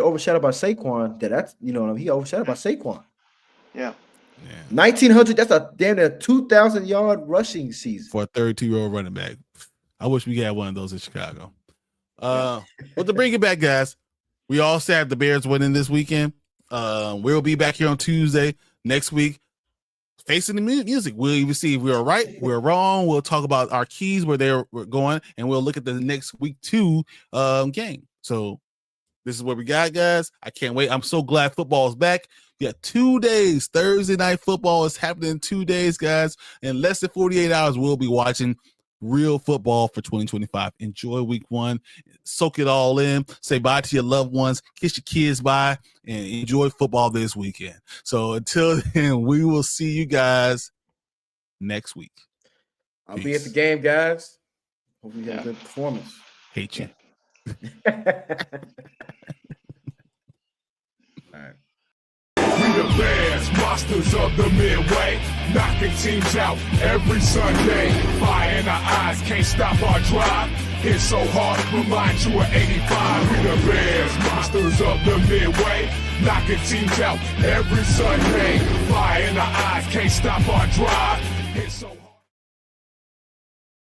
overshadowed by Saquon, that's he overshadowed by Saquon. Yeah. 1,900. That's a damn near 2,000-yard rushing season for a 32-year-old running back. I wish we had one of those in Chicago. But to bring it back, guys, we all sad the Bears winning this weekend. We'll be back here on Tuesday next week, facing the music. We'll even see if we're right, we're wrong. We'll talk about our keys where they're going, and we'll look at the next week 2 game. So this is what we got, guys. I can't wait. I'm so glad football is back. We got 2 days. Thursday night football is happening in 2 days, guys. In less than 48 hours, we'll be watching real football for 2025. Enjoy week 1. Soak it all in. Say bye to your loved ones. Kiss your kids bye. And enjoy football this weekend. So until then, we will see you guys next week. I'll be at the game, guys. Hope you have a good performance. Hate you. All right. We the Bears, monsters of the Midway, knocking teams out every Sunday. Fire in our eyes, can't stop our drive. Hit so hard, remind you of 85. We the Bears, monsters of the Midway, knocking teams out every Sunday. Fire in our eyes, can't stop our drive. Hit so